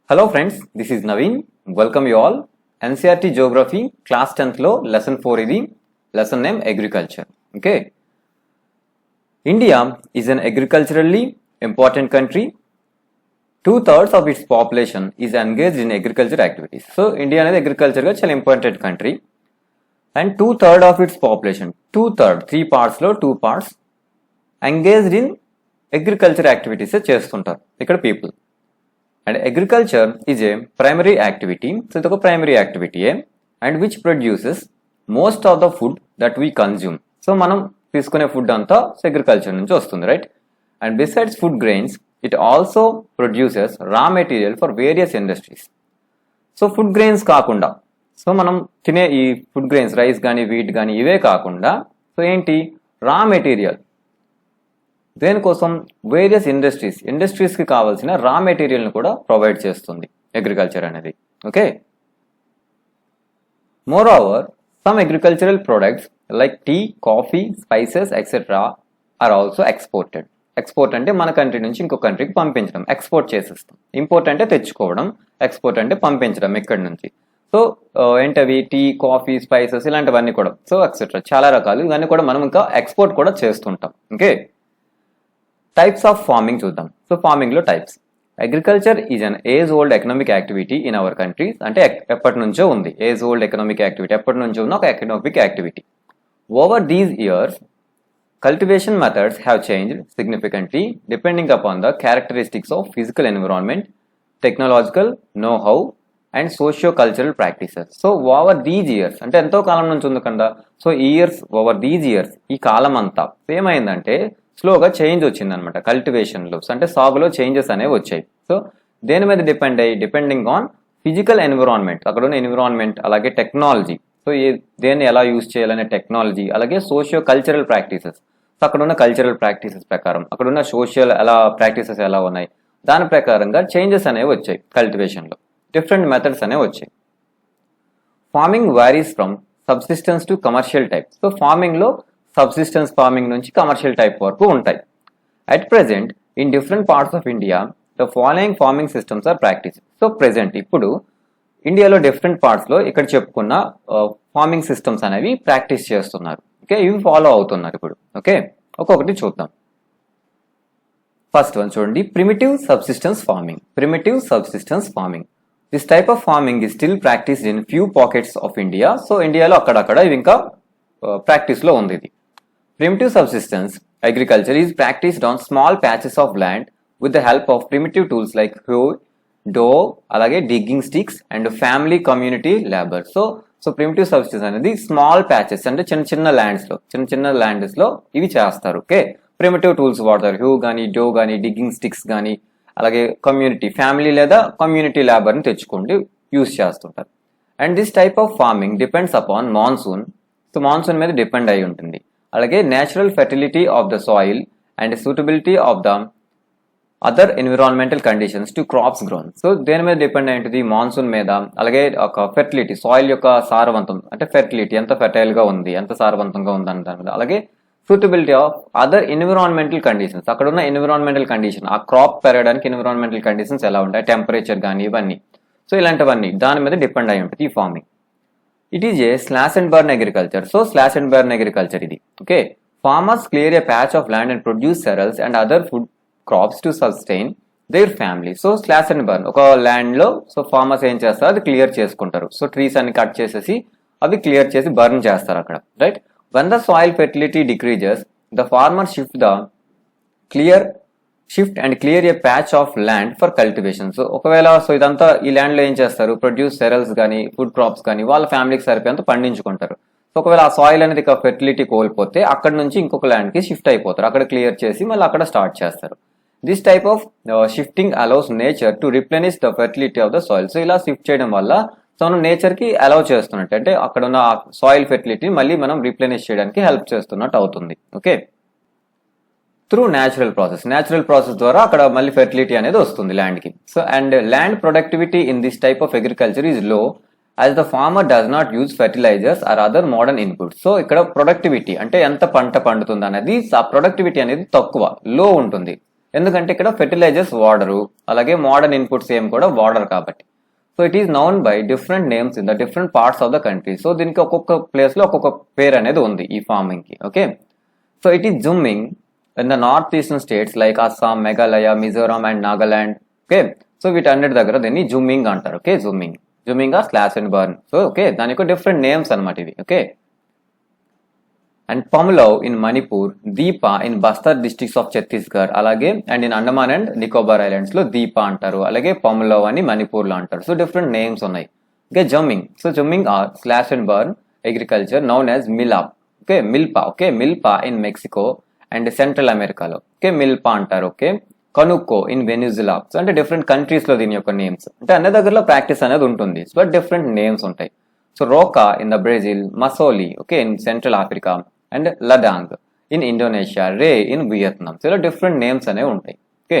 Hello friends, this is Naveen. Welcome you all. NCERT Geography class 10th లో lesson 4 ఇది lesson name agriculture. Okay. India is an agriculturally important country. 2/3 of its population is engaged in agriculture activities. So India అనేది agriculture గా చాలా important country. And 2/3 of its population, 2/3, 3 parts లో 2 parts engaged in agriculture activities చేస్తుంటారు ఇక్కడ people. And agriculture is a primary activity, so it's a primary activity and which produces most of the food that we consume. So మనం తీసుకునే food అంతా agriculture నుంచి వస్తుంది, right? And besides food grains it also produces రా material for various industries. So food grains కాకుండా, so మనం తినే ఈ ఫుడ్ గ్రెయిన్స్ రైస్ కానీ వీట్ కానీ ఇవే కాకుండా సో ఏంటి రా మెటీరియల్ దేనికోసం వేరియస్ ఇండస్ట్రీస్కి కావాల్సిన రా మెటీరియల్ని కూడా ప్రొవైడ్ చేస్తుంది అగ్రికల్చర్ అనేది. Okay, moreover some agricultural products like tea, coffee, spices etcetera are also exported. Export అంటే మన కంట్రీ నుంచి ఇంకో కంట్రీకి పంపించడం, ఎక్స్పోర్ట్ చేసేస్తాం. ఇంపోర్ట్ అంటే తెచ్చుకోవడం, ఎక్స్పోర్ట్ అంటే పంపించడం ఇక్కడి నుంచి. సో ఏంటవి టీ, కాఫీ, స్పైసెస్ ఇలాంటివన్నీ కూడా, సో ఎక్సెట్రా చాలా రకాలు, ఇవన్నీ కూడా మనం ఇంకా ఎక్స్పోర్ట్ కూడా చేస్తుంటాం. ఓకే, టైప్స్ ఆఫ్ ఫార్మింగ్ చూద్దాం. సో ఫార్మింగ్ లో types. Agriculture is an age old economic activity in our countries. అంటే ఎప్పటి నుంచో ఉంది, ఏజ్ ఓల్డ్ ఎకనామిక్ యాక్టివిటీ, ఎప్పటి నుంచో ఉన్న ఒక economic activity. Over these years cultivation methods have changed significantly depending upon the characteristics of physical environment, technological know how and socio cultural practices. So over these years అంటే ఎంతో కాలం నుంచి ఉంది కదా. So years, over these years, ఈ కాలం అంతా ఏమైందంటే స్లోగా change వచ్చింది అనమాట. కల్టివేషన్లో అంటే సాగులో చేంజెస్ అనేవి వచ్చాయి. సో దేని మీద డిపెండింగ్ ఆన్ ఫిజికల్ ఎన్విరాన్మెంట్, అక్కడ ఉన్న ఎన్విరాన్మెంట్, అలాగే టెక్నాలజీ, సో దేన్ని ఎలా యూజ్ చేయాలనే టెక్నాలజీ, అలాగే సోషియో కల్చరల్ ప్రాక్టీసెస్, సో అక్కడ ఉన్న కల్చరల్ ప్రాక్టీసెస్ ప్రకారం, అక్కడ ఉన్న సోషల్ ప్రాక్టీసెస్ ఎలా ఉన్నాయి దాని ప్రకారంగా చేంజెస్ అనేవి వచ్చాయి. కల్టివేషన్లో డిఫరెంట్ మెథడ్స్ అనేవి వచ్చాయి. Farming varies from subsistence to commercial type. So ఫార్మింగ్లో సబ్సిస్టెన్స్ ఫార్మింగ్ నుంచి కమర్షియల్ టైప్ వరకు ఉంటాయి. At present in different parts of India the following farming systems are practice. So present ఇప్పుడు ఇండియాలో డిఫరెంట్ పార్ట్స్లో ఇక్కడ చెప్పుకున్న ఫార్మింగ్ సిస్టమ్స్ అనేవి ప్రాక్టీస్ చేస్తున్నారు. ఓకే, ఇవి ఫాలో అవుతున్నారు ఇప్పుడు. ఓకే, ఒక్కొక్కటి చూద్దాం. ఫస్ట్ వన్ చూడండి, primitive subsistence farming. Primitive subsistence farming, this type of farming is still practised in few pockets of India. So ఇండియాలో అక్కడక్కడ ఇవి ఇంకా ప్రాక్టీస్లో ఉంది ఇది. Primitive subsistence agriculture is practiced on small patches of land with the help of primitive tools like hoe, dough, alage digging sticks and family community labor. So primitive subsistence అనేది small patches అంటే చిన్న lands లో ఇవి చేస్తారు. Okay, primitive tools వాడతారు, hue కానీ, do కానీ, digging sticks కానీ, అలాగే కమ్యూనిటీ, ఫ్యామిలీ లేదా కమ్యూనిటీ లేబర్ని తెచ్చుకోండి యూస్ చేస్తుంటారు. And this type of farming depends upon monsoon. So monsoon మీద డిపెండ్ అయి ఉంటుంది. అలాగే natural fertility of the soil and suitability of the other environmental conditions to crops grown. So దేని మీద depend అయి ఉంటుంది? మాన్సూన్ మీద. అలాగే ఒక ఫెర్టిలిటీ, సాయిల్ యొక్క సారవంతం అంటే ఫెర్టిలిటీ ఎంత ఫెర్టైల్ గా ఉంది, ఎంత సారవంతంగా ఉంది అన్న దాని మీద. అలాగే suitability of other environmental conditions, అక్కడ ఉన్న ఎన్విరాన్మెంటల్ కండిషన్, ఆ క్రాప్ పెరగడానికి ఎన్విరాన్మెంటల్ కండిషన్స్ ఎలా ఉంటాయి, టెంపరేచర్ కానీ ఇవన్నీ, సో ఇలాంటివన్నీ దాని మీద డిపెండ్ అయి ఉంటుంది ఈ farming. It is a slash and burn agriculture. So slash and burn agriculture ఇది. Okay, farmers clear a patch of land and produce cereals and other food crops to sustain their family. So slash and burn, ఒక land లో so farmers ఏం చేస్తారు, అది clear చేసుకుంటారు. So trees అన్ని cut చేసేసి అవి క్లియర్ చేసి బర్న్ చేస్తారు అక్కడ, right? When the soil fertility decreases, the farmer shift and clear a patch of land for cultivation. So ఒకవేళ సో ఇదంతా ఈ ల్యాండ్ లో ఏం చేస్తారు, ప్రొడ్యూస్ సెరల్స్ కానీ, ఫుడ్ క్రాప్స్ కానీ వాళ్ళ ఫ్యామిలీకి సరిపోయేంత పండించుకుంటారు. సో ఒకవేళ ఆ సాయిల్ అనేది ఫెర్టిలిటీ కోల్పోతే అక్కడ నుంచి ఇంకొక ల్యాండ్ కి షిఫ్ట్ అయిపోతారు, అక్కడ క్లియర్ చేసి మళ్ళీ అక్కడ స్టార్ట్ చేస్తారు. This type of shifting allows nature to replenish the fertility of the soil. So ఇలా షిఫ్ట్ చేయడం వల్ల సో మనం నేచర్ కి అలౌ చేస్తున్నట్టు, అంటే అక్కడ ఉన్న సాయిల్ ఫెర్టిలిటీ మళ్ళీ మనం రిప్లెనిష్ చేయడానికి హెల్ప్ చేస్తున్నట్టు అవుతుంది. ఓకే, త్రూ న్యాచురల్ ప్రాసెస్ ద్వారా అక్కడ మళ్ళీ ఫెర్టిలిటీ అనేది వస్తుంది ల్యాండ్ కి. So and land productivity in this type of agriculture is low as the farmer does not use fertilisers or other modern inputs. So ఇక్కడ ప్రొడక్టివిటీ అంటే ఎంత పంట పండుతుంది అనేది, ఆ ప్రొడక్టివిటీ అనేది తక్కువ, లో ఉంటుంది. ఎందుకంటే ఇక్కడ ఫెర్టిలైజర్స్ వాడరు, అలాగే మోడర్న్ ఇన్పుట్స్ ఏం కూడా వాడరు కాబట్టి. So it is noun by different names in the different parts of the country. So దీనికి ఒక్కొక్క ప్లేస్ లో ఒక్కొక్క పేరు అనేది ఉంది ఈ ఫార్మింగ్ కి. Okay, so it is jhuming in the north eastern states like Assam, Meghalaya, Mizoram and Nagaland. Okay, so వీటన్నిటి దగ్గర దీన్ని జూమింగ్ అంటారు. ఓకే, జూమింగ్ ఆ slash and burn. So okay, దానికి డిఫరెంట్ నేమ్స్ అనమాట ఇవి. Okay, and Pamlou in Manipur, Dipa in Bastar districts of Chhattisgarh, అలాగే and in Andaman and Nicobar islands లో దీపా అంటారు, అలాగే పమ్లౌ అని మణిపూర్ లో అంటారు. సో డిఫరెంట్ నేమ్స్ ఉన్నాయి. Okay, jhuming, so jhuming or slash and burn agriculture known as milpa. Okay, milpa. Okay, milpa in Mexico and central అమెరికాలో. Okay, milpa అంటారు. Okay, conuco in Venezuela. So అంటే డిఫరెంట్ కంట్రీస్ లో దీని యొక్క నేమ్స్, అంటే అన్ని దగ్గరలో ప్రాక్టీస్ అనేది ఉంటుంది, బట్ డిఫరెంట్ నేమ్స్ ఉంటాయి. So రోకా in the Brazil, మసోలి okay in central Africa and లడాంగ్ in Indonesia, ray in Vietnam. So ఇలా డిఫరెంట్ నేమ్స్ అనేవి ఉంటాయి. Okay,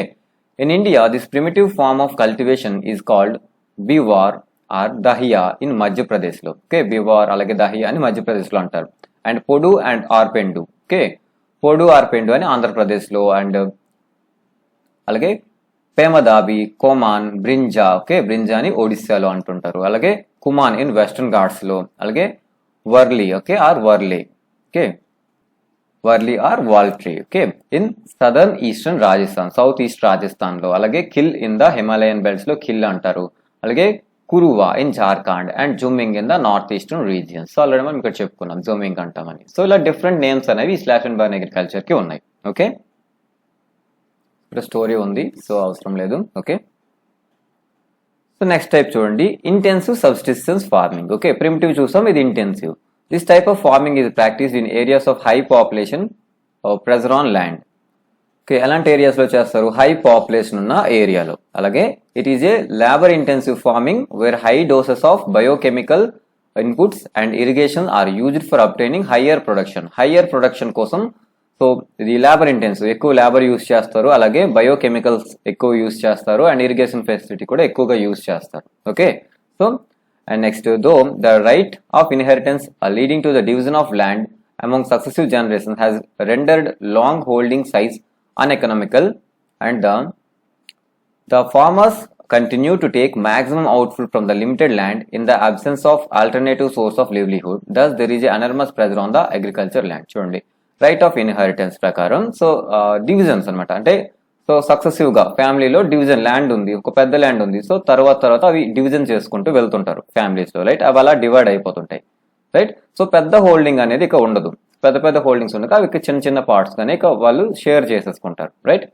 in India this primitive form of cultivation is called బివార్ are Dahiya in Madhya Pradesh లో. Okay, బివార్ అలాగే Dahiya అని మధ్యప్రదేశ్ లో అంటారు. And పొడు and ఆర్పెండు. Okay, పొడు ఆర్పెండు అని ఆంధ్రప్రదేశ్ లో, అండ్ అలాగే పేమదాబి, కోమాన్, బ్రింజా. ఓకే, బ్రింజా అని ఒడిస్సాలో అంటుంటారు. అలాగే కుమాన్ ఇన్ వెస్టర్న్ ఘాట్స్ లో, అలాగే Varli okay or Varle. Okay, Varli or Waltre. Okay, in southern eastern Rajasthan, south east Rajasthan లో, అలాగే Khil in the Himalayan belts లో కిల్ అంటారు, అలాగే Kuruwa in Jharkhand and jhuming in the north eastern regions. So already మనం ఇక్కడ చెప్పుకున్నాం జూమింగ్ అంటామని. సో ఇలా డిఫరెంట్ నేమ్స్ అనేవి స్లాష్ అండ్ బర్న్ అగ్రికల్చర్ కి ఉన్నాయి. ఓకే, ఇక్కడ స్టోరీ ఉంది, సో అవసరం లేదు. ఓకే, సో నెక్స్ట్ టైప్ చూడండి, intensive subsistence farming. Okay, primitive చూసాం, ఇది intensive. This type of farming is practiced in areas of high population or pressure on land. Okay, ఎలాంటి ఏరియాస్ లో చేస్తారు? హై పాపులేషన్ ఉన్న ఏరియాలో. అలాగే it is a labour intensive farming where high doses of biochemical inputs and irrigation are used for obtaining higher production. Higher production కోసం so ఇది labour intensive, ఎక్కువ labour use చేస్తారు, అలాగే బయోకెమికల్స్ ఎక్కువ యూజ్ చేస్తారు, అండ్ ఇరిగేషన్ ఫెసిలిటీ కూడా ఎక్కువగా use చేస్తారు. Okay, so and next, though the right of inheritance leading to the division of land among successive generations has rendered long holding size uneconomical, and the farmers continue to take maximum output from the limited land in the absence of alternative source of livelihood. Thus there is an enormous pressure on the agriculture land. చూడండి, right of inheritance ప్రకారం so divisions అనమాట, అంటే so successive గా ఫ్యామిలీలో division land ఉంది, ఒక పెద్ద land ఉంది, సో తర్వాత అవి డివిజన్ చేసుకుంటూ వెళ్తుంటారు ఫ్యామిలీస్ లో, రైట్. అవి అలా డివైడ్ అయిపోతుంటాయి, రైట్. సో పెద్ద హోల్డింగ్ అనేది ఇక ఉండదు, పెద్ద హోల్డింగ్స్ ఉండక అవి చిన్న పార్ట్స్ కానీ ఇక వాళ్ళు షేర్ చేసేసుకుంటారు, right.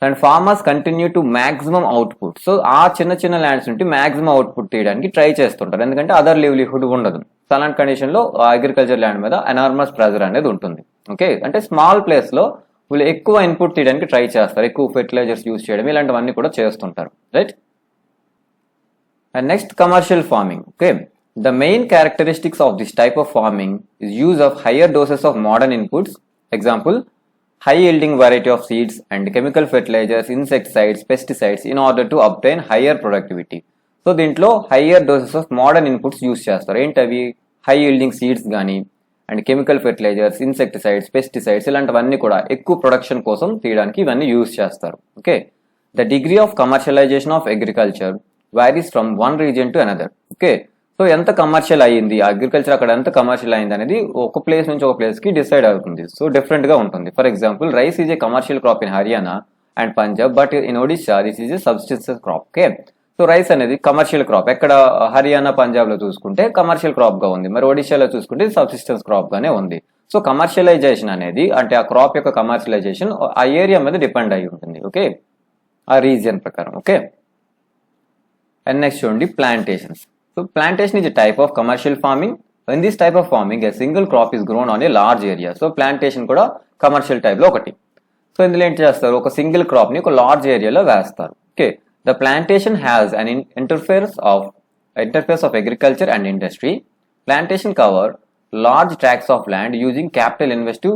And farmers continue to maximum output. So ఆ చిన్న ల్యాండ్స్ నుండి మాక్సిమం అవుట్పుట్ తీయడానికి ట్రై చేస్తుంటారు, ఎందుకంటే అదర్ లివ్లీహుడ్ ఉండదు. సో అలాంటి కండిషన్ లో అగ్రికల్చర్ ల్యాండ్ మీద ఎనార్మస్ ప్రెజర్ అనేది ఉంటుంది. ఓకే, అంటే స్మాల్ ప్లేస్ లో వీళ్ళు ఎక్కువ ఇన్పుట్ తీయడానికి ట్రై చేస్తారు, ఎక్కువ ఫెర్టిలైజర్స్ యూజ్ చేయడం ఇలాంటివన్నీ కూడా చేస్తుంటారు, right. And next commercial farming. Okay, the main characteristics of this type of farming is use of higher doses of modern inputs. Example, high yielding variety of seeds and chemical fertilizers, insecticides, pesticides in order to obtain higher productivity. So దీంట్లో higher doses of modern inputs use చేస్తారు. ఏంటవి? High yielding seeds కానీ and chemical fertilisers, insecticides, pesticides ఇలాంటివన్నీ కూడా ఎక్కువ production కోసం తీయడానికి ఇవన్నీ యూజ్ చేస్తారు. Okay, the degree of commercialisation of agriculture varies from one region to another. Okay, so ఎంత కమర్షియల్ అయ్యింది అగ్రికల్చర్, అక్కడ ఎంత కమర్షియల్ అయింది అనేది ఒక ప్లేస్ నుంచి ఒక ప్లేస్ కి డిసైడ్ అవుతుంది. సో డిఫరెంట్ గా ఉంటుంది. For example, rice is a commercial crop in Haryana and Punjab, but in Odisha this is a subsistence crop. Okay, so rice అనేది కమర్షియల్ క్రాప్, ఎక్కడ హర్యానా పంజాబ్ లో చూసుకుంటే కమర్షియల్ క్రాప్ గా ఉంది, మరి ఒడిశాలో చూసుకుంటే సబ్సిస్టెన్స్ క్రాప్ గానే ఉంది. సో కమర్షియలైజేషన్ అనేది అంటే ఆ క్రాప్ యొక్క కమర్షియలైజేషన్ ఆ ఏరియా మీద డిపెండ్ అయి ఉంటుంది. ఓకే, ఆ రీజియన్ ప్రకారం. ఓకే, అండ్ నెక్స్ట్ చూడండి, plantations. So plantation is a type of commercial farming. In this type of farming, a single crop is grown on a large area. So plantation కూడా commercial type లో ఒకటి. So ఇందులో ఏంటి చేస్తారు, ఒక single crop ని ఒక లార్జ్ ఏరియాలో వేస్తారు. Okay, the plantation has an interface of agriculture and industry. Plantation cover large tracts of land using capital investive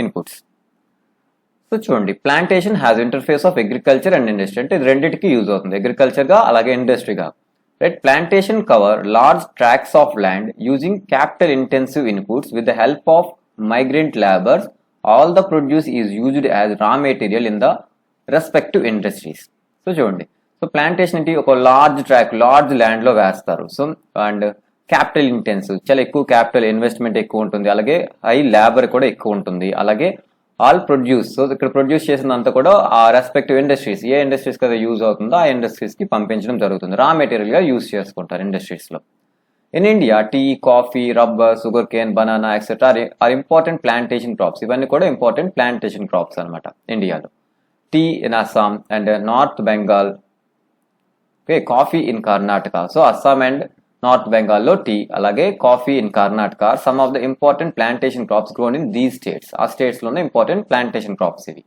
inputs. So చూడండి, plantation has interface of agriculture and industry, అంటే ఇది రెండింటికి use అవుతుంది, agriculture గా అలాగే ఇండస్ట్రీగా. Right? Plantation cover large tracts of land using capital intensive inputs with the help of migrant laborers. All the produce is used as raw material in the respective industries. So చూడండి, so plantation ఏంటి, ఒక large land లో వేస్తారు. So and capital intensive, చాలా ఎక్కువ capital investment ఎక్కువ ఉంటుంది, అలాగే హై లేబర్ కూడా ఎక్కువ ఉంటుంది, అలాగే ఆల్ ప్రొడ్యూస్, సో ఇక్కడ ప్రొడ్యూస్ చేసినంత కూడా ఆ రెస్పెక్టివ్ ఇండస్ట్రీస్, ఏ ఇండస్ట్రీస్ కదా యూజ్ అవుతుందో ఆ ఇండస్ట్రీస్ కి పంపించడం జరుగుతుంది, రా మెటీరియల్ గా యూజ్ చేసుకుంటారు ఇండస్ట్రీస్ లో. In India tea, coffee, rubber, sugar cane, banana etcetera are important plantation crops. ఇవన్నీ కూడా ఇంపార్టెంట్ ప్లాంటేషన్ క్రాప్స్ అనమాట ఇండియాలో. Tea in Assam and north Bengal, okay, coffee in Karnataka. So Assam and north బెంగాల్లో టీ, అలాగే coffee in Karnataka, some of the important plantation crops grown in these states. ఆ states లోనే important plantation crops ఇవి.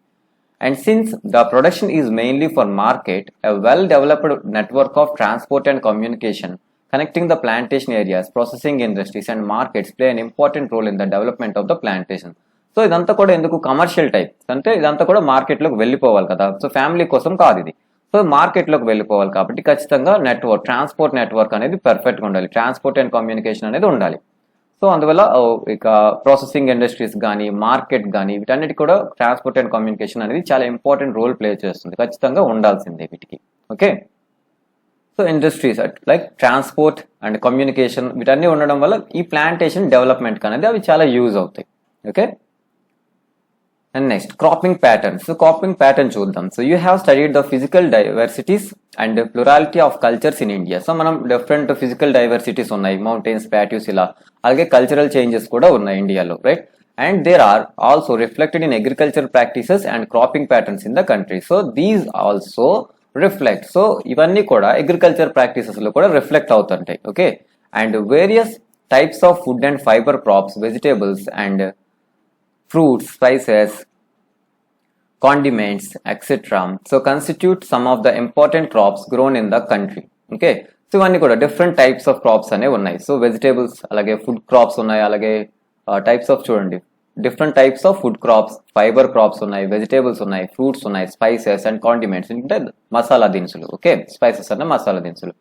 And since the production is mainly for market, a well developed network of transport and communication connecting the plantation areas, processing industries and markets play an important role in the development of the plantation. So ఇదంతా కూడా ఎందుకు, commercial type, అంటే ఇదంతా కూడా మార్కెట్లోకి వెళ్ళిపోవాలి కదా, so family కోసం కాదు ఇది, సో మార్కెట్లోకి వెళ్ళిపోవాలి కాబట్టి ఖచ్చితంగా నెట్వర్క్, ట్రాన్స్పోర్ట్ నెట్వర్క్ అనేది పర్ఫెక్ట్గా ఉండాలి, ట్రాన్స్పోర్ట్ అండ్ కమ్యూనికేషన్ అనేది ఉండాలి. సో అందువల్ల ఇక ప్రాసెసింగ్ ఇండస్ట్రీస్ కానీ మార్కెట్ కానీ వీటన్నిటి కూడా ట్రాన్స్పోర్ట్ అండ్ కమ్యూనికేషన్ అనేది చాలా ఇంపార్టెంట్ రోల్ ప్లే చేస్తుంది, ఖచ్చితంగా ఉండాల్సిందే వీటికి. Okay, so industries like transport and communication వీటన్నీ ఉండడం వల్ల ఈ ప్లాంటేషన్ డెవలప్మెంట్ అనేది అవి చాలా యూజ్ అవుతాయి. Okay, and next cropping patterns. So cropping pattern చూద్దాం. So you have studied the physical diversities and plurality of cultures in India. So మనం డిఫరెంట్ ఫిజికల్ డైవర్సిటీస్ ఉన్నాయి, మౌంటైన్స్, ప్లాట్యూస్ ఇలా, అలాగే కల్చరల్ చేంజెస్ కూడా ఉన్నాయి ఇండియాలో, right? And there are also reflected in agriculture practices and cropping patterns in the country. So these also reflect, so ఇవన్నీ కూడా agriculture practices లో కూడా రిఫ్లెక్ట్ అవుతుంటాయి. Okay, and various types of food and fibre crops, vegetables and fruits, spices, condiments, etc. So constitute some of the important crops grown in the country. Okay, so ఇవన్నీ కూడా different types of crops అనేవి ఉన్నాయి. So vegetables, అలాగే food crops ఉన్నాయి, అలాగే types of చూడండి, different types of food crops, fibre crops ఉన్నాయి, vegetables ఉన్నాయి, ఫ్రూట్స్ ఉన్నాయి, స్పైసెస్ అండ్ కాండిమెంట్స్ అంటే మసాలా దినుసులు. ఓకే, స్పైసెస్ అన్న మసాలా దినుసులు.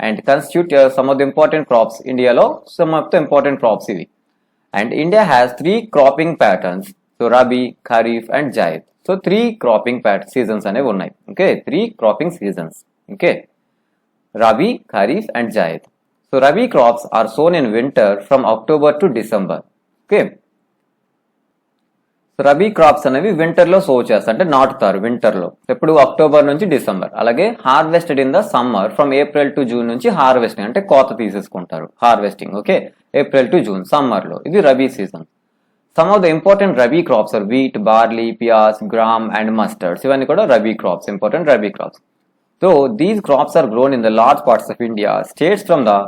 And constitute some of the important crops, ఇండియాలో some of the important crops ఇవి. And India has 3 cropping patterns, so Rabi, Kharif and Zaid. So 3 cropping seasons అనేవి ఉన్నాయి. Okay, 3 cropping seasons. Okay, Rabi, Kharif and Zaid. So Rabi crops are sown in winter from October to December. Okay, so rabi crops అనేవి winter లో so చేస్తారు, అంటే నాటుతారు winter లో, ఎప్పుడు October నుంచి డిసెంబర్. అలాగే harvested in the summer from April to June నుంచి హార్వెస్టింగ్ అంటే కోత తీసేసుకుంటారు, harvesting. Okay, April to June summer లో, ఇది rabi season. Some of the important rabi crops are wheat, barley, peas, gram and mustards. ఇవన్నీ కూడా rabi crops, important rabi crops. So these crops are grown in the large parts of India. States from the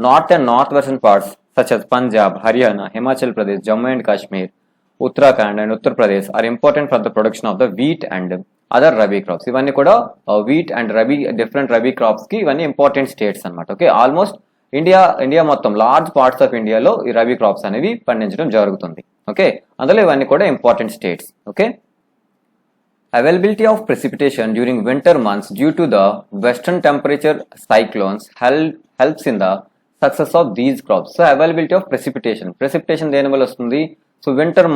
north and north western parts such as Punjab, Haryana, Himachal Pradesh, Jammu and Kashmir, Uttarakhand and Uttar Pradesh are important for the production of the wheat and other rabi crops. ఇవన్నీ కూడా wheat and rabi, different rabi crops కి ఇవన్నీ important states అనమాట. Okay, almost India మొత్తం large parts of ఇండియాలో ఈ rabi crops అనేవి పండించడం జరుగుతుంది. ఓకే, అందులో ఇవన్నీ కూడా important states. Okay, availability of precipitation during winter months due to the western temperature cyclones helps in the success of these crops. So availability of precipitation దేని వల్ల వస్తుంది? సో వింటర్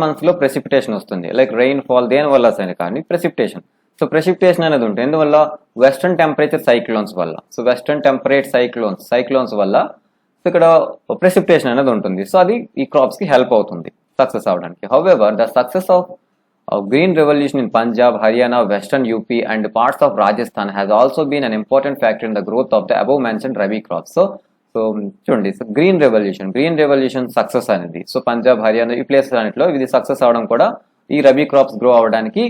మంత్స్ లో ప్రెసిపిటేషన్ వస్తుంది, like rain fall, దేని వల్ల వస్తుంది కానీ precipitation. So precipitation అనేది ఉంటుంది ఎందువల్ల? వెస్టర్న్ టెంపరేచర్ సైక్లోన్స్ వల్ల. సో వెస్టర్న్ టెంపరేట్ సైక్లోన్స్ వల్ల ఇక్కడ ప్రెసిపిటేషన్ అనేది ఉంటుంది. సో అది ఈ క్రాప్స్ కి హెల్ప్ అవుతుంది సక్సెస్ అవడానికి. However the success of green revolution in Punjab, Haryana, western UP and parts of Rajasthan has also been an important factor in the growth of the above mentioned rabi crops. So చూడండి, so green revolution success అనేది, so Punjab, Haryana ఈ places అన్నిట్లో ఇది success అవడం కూడా ఈ rabi crops grow అవడానికి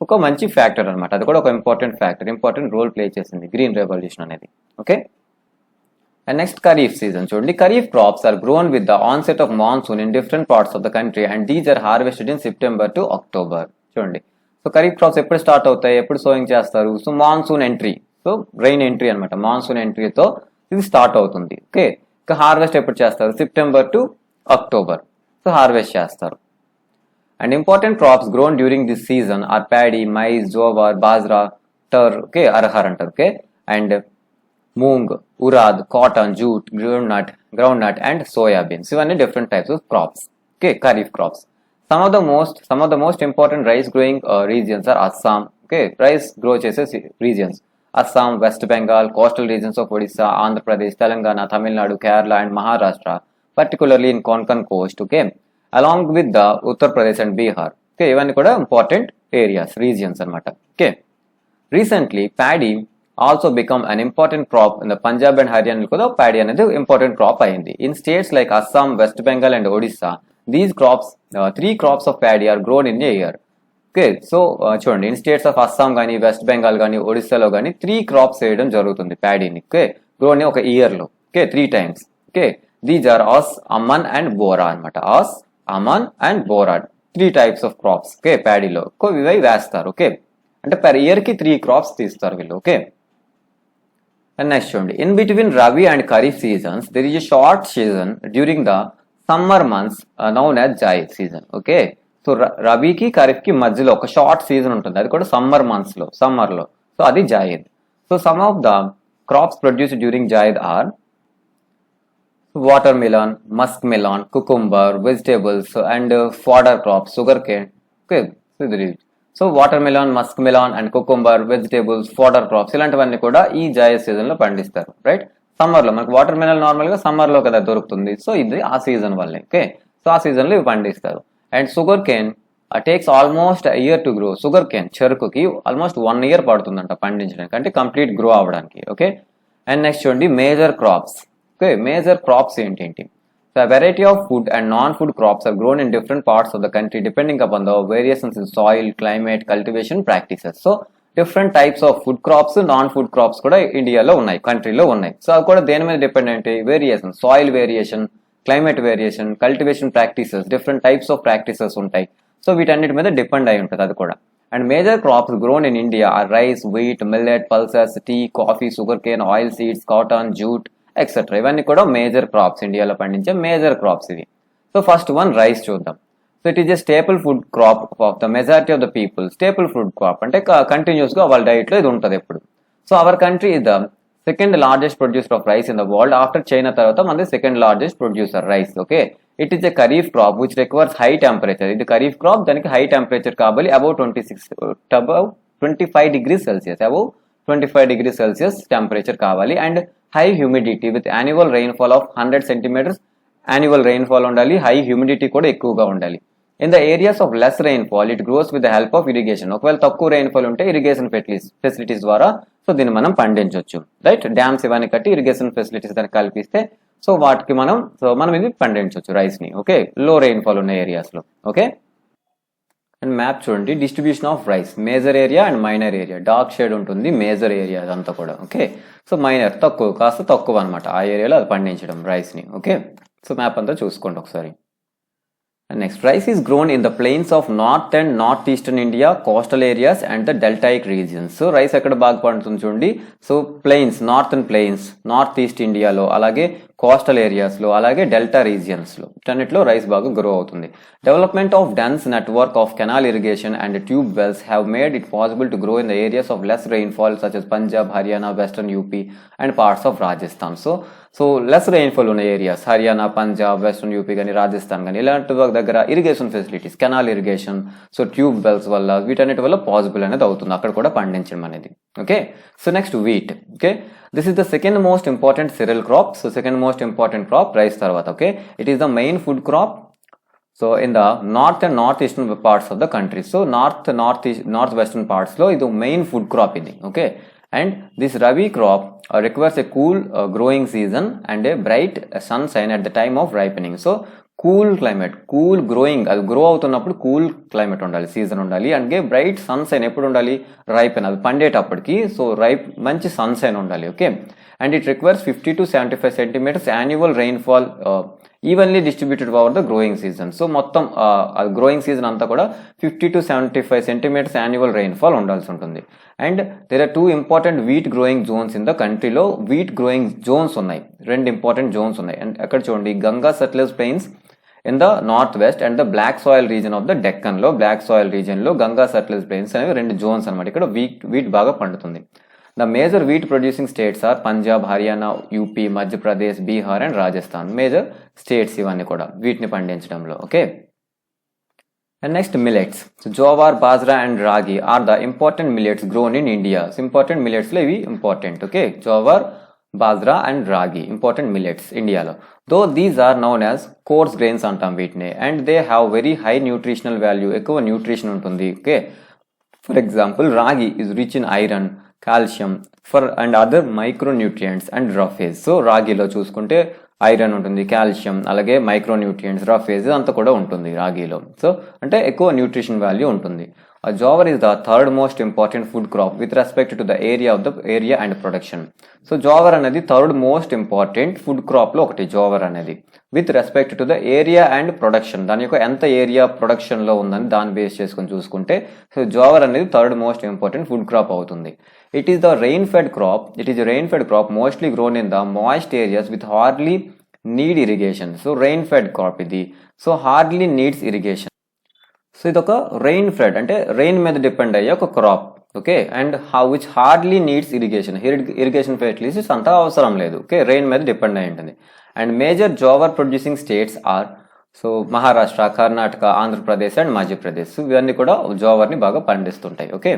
ఒక మంచి ఫ్యాక్టర్ అనమాట. అది కూడా ఒక ఇంపార్టెంట్ రోల్ ప్లే చేసింది గ్రీన్ రెవల్యూషన్ అనేది. Okay, and next kharif season చూడండి. Kharif crops are grown with the onset of monsoon in different parts of the country and these are harvested in September to October. చూడండి, so kharif crops ఎప్పుడు start అవుతాయి, ఎప్పుడు sowing చేస్తారు? So monsoon entry, so rain entry అనమాట, monsoon ఎంట్రీతో ఇది start అవుతుంది. Okay, ఇక హార్వెస్ట్ ఎప్పుడు చేస్తారు? September to October, so harvest చేస్తారు. And important crops grown during this season are paddy, maize, jowar, bajra, tur, okay, arhar అంటారు. Okay, and moong, urad, cotton, jute, groundnut and soya beans. ఇవన్నీ different types of crops. Okay, kharif crops. Some of the most important rice growing regions are Assam, okay rice grow చేసే regions Assam, west Bengal, coastal regions of Odisha, Andhra Pradesh, Telangana, Tamil Nadu, Kerala and Maharashtra, particularly in Konkan coast, okay, along with the Uttar Pradesh and Bihar. Okay, ఇవన్నీ కూడా important areas regions అనమాట. Okay recently paddy also become an important crop in the Punjab and Haryana కూడా paddy అనేది important crop అయింది. In states like Assam, west Bengal and Odisha these crops 3 crops of paddy are grown in a year. Okay so చూడండి in states of Assam కానీ, west Bengal కానీ, ఒడిస్సాలో కానీ 3 crops వేయడం జరుగుతుంది ప్యాడీని. Okay grown ఒక ఇయర్లో. Okay 3 times. Okay these are Aus, Aman and Boro అనమాట. Aus, Aman and Boro 3 types of crops. Okay ప్యాడీలో ఇవి వేస్తారు. ఓకే అంటే పర్ ఇయర్ కి 3 crops తీస్తారు వీళ్ళు. ఓకే అండ్ నెక్స్ట్ చూడండి in between rabi and kharif seasons there is a short season during the summer months known as zaid season. Okay so రబీకి ఖరీఫ్ కి మధ్యలో ఒక షార్ట్ సీజన్ ఉంటుంది, అది కూడా సమ్మర్ మంత్స్ లో, సమ్మర్ లో. సో అది zaid. So some of the crops produced during zaid are watermelon, muskmelon, cucumber, vegetables and fodder crops, sugarcane. Okay, so watermelon, muskmelon and cucumber, vegetables, fodder crops ఇలాంటివన్నీ కూడా ఈ Zayed season లో పండిస్తారు. Right summer లో మనకు water melon normal గా summer లో కదా దొరుకుతుంది. సో ఇది ఆ సీజన్ వల్లే. ఓకే సో ఆ సీజన్ లో ఇవి పండిస్తారు. And sugarcane takes almost year to grow. Sugarcane చెరుకుకి ఆల్మోస్ట్ 1 year పడుతుందంట పండించడానికి, అంటే కంప్లీట్ గ్రో అవ్వడానికి. ఓకే అండ్ నెక్స్ట్ చూడండి major crops. Okay, major crops ఏంటి? So a variety of food and non-food crops are grown in different parts of the country depending upon the variations in soil, climate, cultivation practices. So different types of food crops, non-food crops కూడా ఇండియాలో ఉన్నాయి, కంట్రీలో ఉన్నాయి. So అవి కూడా దేని మీద depend అంటే variation, soil variation, climate variation, cultivation practices, different types of practices ఉంటాయి. సో వీటన్నిటి మీద డిపెండ్ అయి ఉంటుంది అది కూడా. And major crops grown in India are rice, wheat, millet, pulses, tea, coffee, sugar cane, oil seeds, cotton, jute etcetera. ఇవన్నీ కూడా major crops, ఇండియాలో పండించే మేజర్ క్రాప్స్ ఇవి. సో ఫస్ట్ వన్ రైస్ చూద్దాం. So it is a staple food crop of the majority of the people. Staple food crop అంటే continuous గా వాళ్ళ diet లో ఇది ఉంటుంది ఎప్పుడు. So our country is the second largest producer of rice in the world. After China తర్వాత మనది second largest producer rice. Okay it is a kharif crop which requires high temperature. ఇది ఖరీఫ్ క్రాప్, దానికి హై టెంపరేచర్ కావాలి. Above 25 degrees Celsius, above 25 degrees Celsius temperature కావాలి. And high humidity with annual rainfall of 100 centimeters annual rainfall ఉండాలి. High humidity కూడా ఎక్కువగా ఉండాలి. In the areas of less rainfall it grows with the help of irrigation. ఒకవేళ తక్కువ rainfall ఉంటే irrigation facilities ద్వారా so దీన్ని మనం పండించవచ్చు. రైట్ డ్యామ్స్ ఇవన్నీ కట్టి ఇరిగేషన్ ఫెసిలిటీస్ దానికి కల్పిస్తే సో వాటికి మనం ఇది పండించవచ్చు రైస్ ని. ఓకే లో రెయిన్ఫాల్ ఉన్న ఏరియాస్ లో. ఓకే అండ్ మ్యాప్ చూడండి distribution of rice, major area and minor area. Dark shade ఉంటుంది మేజర్ ఏరియా అదంతా కూడా. ఓకే సో మైనర్ కాస్త తక్కువ అనమాట ఆ ఏరియాలో అది పండించడం రైస్ ని. ఓకే సో మ్యాప్ అంతా చూసుకోండి ఒకసారి. And next, rice is grown in the plains of north and northeastern India, coastal areas and the deltaic regions. So rice ekkada baga pandutundi chudandi. So plains, northern plains, northeast India lo, alage coastal areas lo, alage delta regions lo tannitlo rice baga grow avutundi. Development of dense network of canal irrigation and tube wells have made it possible to grow in the areas of less rainfall such as Punjab, Haryana, western UP and parts of Rajasthan. So less rainfall ఉన్న areas Haryana, Punjab, western UP కానీ, రాజస్థాన్ కానీ ఇలాంటి దగ్గర irrigation facilities, canal irrigation, so tube wells వల్ల వీటన్నిటి వల్ల possible అనేది అవుతుంది అక్కడ కూడా పండించడం అనేది. Okay so next wheat. Okay this is the second most important cereal crop. So second most important crop rice తర్వాత. Okay it is the main food crop so in the north and north eastern parts of the country. So north western parts లో ఇది main food crop ఇది. Okay and this rabi crop requires a cool growing season and a bright sunshine at the time of ripening. So cool climate, cool growing, అది grow అవుతున్నప్పుడు cool climate ఉండాలి, season ఉండాలి. And bright sunshine ఎప్పుడు ఉండాలి, ripen అది పండేటప్పటికి. So మంచి sunshine ఉండాలి. Okay and it requires 50 to 75 centimeters annual rainfall evenly distributed over the growing season. So మొత్తం గ్రోయింగ్ సీజన్ అంతా కూడా 50 to 75 centimeters యాన్యువల్ రెయిన్ఫాల్ ఉండాల్సి ఉంటుంది. And there are 2 important wheat growing zones in the కంట్రీలో. Wheat growing zones ఉన్నాయి, 2 important zones ఉన్నాయి. And అక్కడ చూడండి Ganga Sutlej plains in the north west and the black soil region of the Deccan లో, black soil reason లో Ganga Sutlej plains అనేవి 2 Jones అనమాట. ఇక్కడ వీట్ బాగా పండుతుంది. The major wheat producing states are Punjab, Haryana, UP, Madhya Pradesh, Bihar and Rajasthan. Major states ఇవన్నీ కూడా వీటిని పండించడంలో. Okay And next, millets. So jowar, bajra and ragi are the important millets grown in India. So important millets lo ivi important. Okay, jowar, bajra and ragi important millets India lo. Though these are known as coarse grains antam veetne, and they have very high nutritional value. Ekkuva nutrition untundi. Okay, for example, ragi is rich in iron, calcium and other micronutrients and roughage. So ragi lo చూసుకుంటే iron ఉంటుంది, calcium, అలాగే micronutrients, roughage అంతా కూడా ఉంటుంది రాగిలో. So అంటే ఎక్కువ nutrition value ఉంటుంది. Jowar is the third most important food crop with respect to the area and production. So jowar అనేది థర్డ్ మోస్ట్ ఇంపార్టెంట్ ఫుడ్ క్రాప్లో ఒకటి జోవర్ అనేది, with respect to the area and production. దాని యొక్క ఎంత ఏరియా ప్రొడక్షన్లో ఉందని దాన్ని బేస్ చేసుకొని చూసుకుంటే సో జోవర్ అనేది third most important food crop అవుతుంది. It is the rain-fed crop. It is a rain-fed crop mostly grown in the moist areas with hardly need irrigation. So rain-fed crop idi. So hardly needs irrigation. So idoka rain-fed ante rain మీద depend అయ్యే ఒక crop. Okay, and which hardly needs irrigation. Irrigation facilities అంత అవసరం లేదు. Okay, rain మీద depend అయి ఉంటుంది. And major jowar producing states are so Maharashtra, Karnataka, Andhra Pradesh and Madhya Pradesh. ఇవన్నీ కూడా జోవర్ని బాగా పండిస్తుంటాయి. Okay.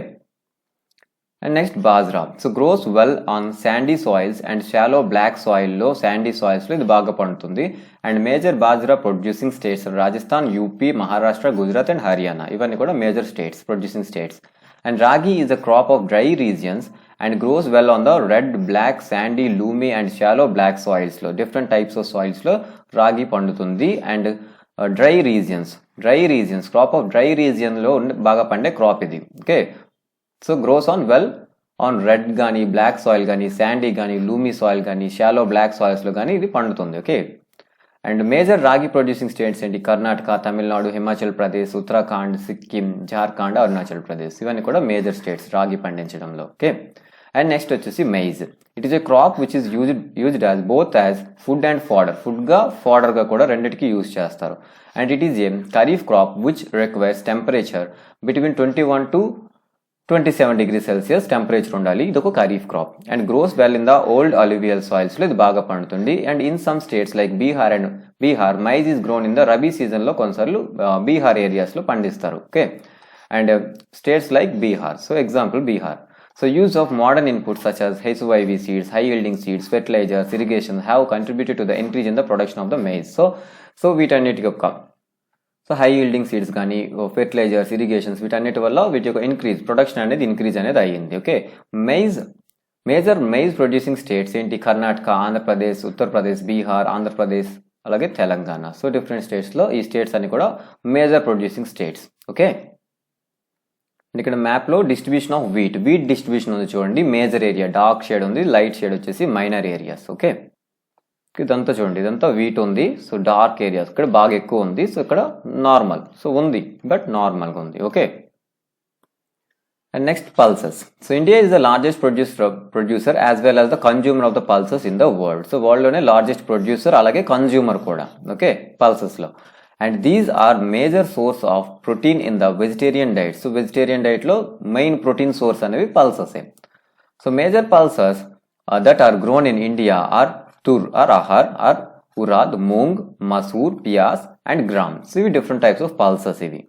And next, bajra. So grows well on sandy soils and shallow black soil lo, sandy soils lo ఇది బాగా పండుతుంది. And major bajra producing states Rajasthan, UP, Maharashtra, Gujarat and Haryana. ఇవన్నీ కూడా major states, producing states. And ragi is a crop of dry regions and grows well on the red, black, sandy, loamy and shallow black soils లో. Different types of soils లో రాగి పండుతుంది. And dry regions crop of dry region లో బాగా పండే crop ఇది. Okay, so grows well on red కానీ, black soil కానీ, Sandy కానీ, లూమీ సాయిల్ కానీ, షాలో బ్లాక్ సాయిల్స్లో కానీ ఇది పండుతుంది. ఓకే, అండ్ మేజర్ రాగి ప్రొడ్యూసింగ్ స్టేట్స్ ఏంటి? కర్ణాటక, తమిళనాడు, హిమాచల్ ప్రదేశ్, ఉత్తరాఖండ్, సిక్కిం, జార్ఖండ్, అరుణాచల్ ప్రదేశ్. ఇవన్నీ కూడా మేజర్ స్టేట్స్ రాగి పండించడంలో. ఓకే, అండ్ నెక్స్ట్ వచ్చేసి maize. It is a crop which is used as both as food and fodder. ఫాడర్గా కూడా రెండింటికి యూజ్ చేస్తారు. And it is a kharif crop which requires temperature between 21 to 27 degrees Celsius temperature ఉండాలి. ఇది ఒక kharif crop. And grows well in the old alluvial soils లో ఇది బాగా పండుతుంది. And in some states like Bihar maize is grown in the rabi season లో కొన్నిసార్లు Bihar areas లో పండిస్తారు. Okay, and states like Bihar. So example Bihar. So use of modern inputs such as HYV seeds, high yielding seeds, fertilizers, irrigation have contributed to the increase in the production of the maize. So వీటన్నిటి యొక్క so high yielding seeds కానీ, fertilisers, irrigations వీటన్నిటి వల్ల వీటి యొక్క production అనేది increase అనేది అయ్యింది. Okay, major maize producing states ఏంటి? కర్ణాటక, ఆంధ్రప్రదేశ్, ఉత్తరప్రదేశ్, బీహార్, ఆంధ్రప్రదేశ్, అలాగే తెలంగాణ. సో డిఫరెంట్ స్టేట్స్లో ఈ స్టేట్స్ అన్ని కూడా మేజర్ ప్రొడ్యూసింగ్ స్టేట్స్. ఓకే, ఇక్కడ మ్యాప్లో డిస్ట్రిబ్యూషన్ ఆఫ్ వీట్ డిస్ట్రిబ్యూషన్ ఉంది చూడండి. మేజర్ ఏరియా డార్క్ షేడ్ ఉంది, లైట్ షేడ్ వచ్చేసి మైనర్ ఏరియాస్. ఓకే, ఇదంతా చూడండి, ఇదంతా వీట్ ఉంది. సో డార్క్ ఏరియాస్ ఇక్కడ బాగా ఎక్కువ ఉంది. సో ఇక్కడ నార్మల్, సో ఉంది బట్ నార్మల్గా ఉంది. Okay, and next pulses. So India is the largest producer as well as the consumer of the pulses in the world. So వరల్డ్లోనే లార్జెస్ట్ ప్రొడ్యూసర్ అలాగే కన్జ్యూమర్ కూడా. ఓకే, పల్సెస్లో. And these are major source of protein in the vegetarian diet. So vegetarian డైట్లో main protein source అనేవి పల్సెసే. So major pulses that are grown in India are tur or ahar or urad, moong, masoor, piyas and gram. So ivi different types of pulses ivi.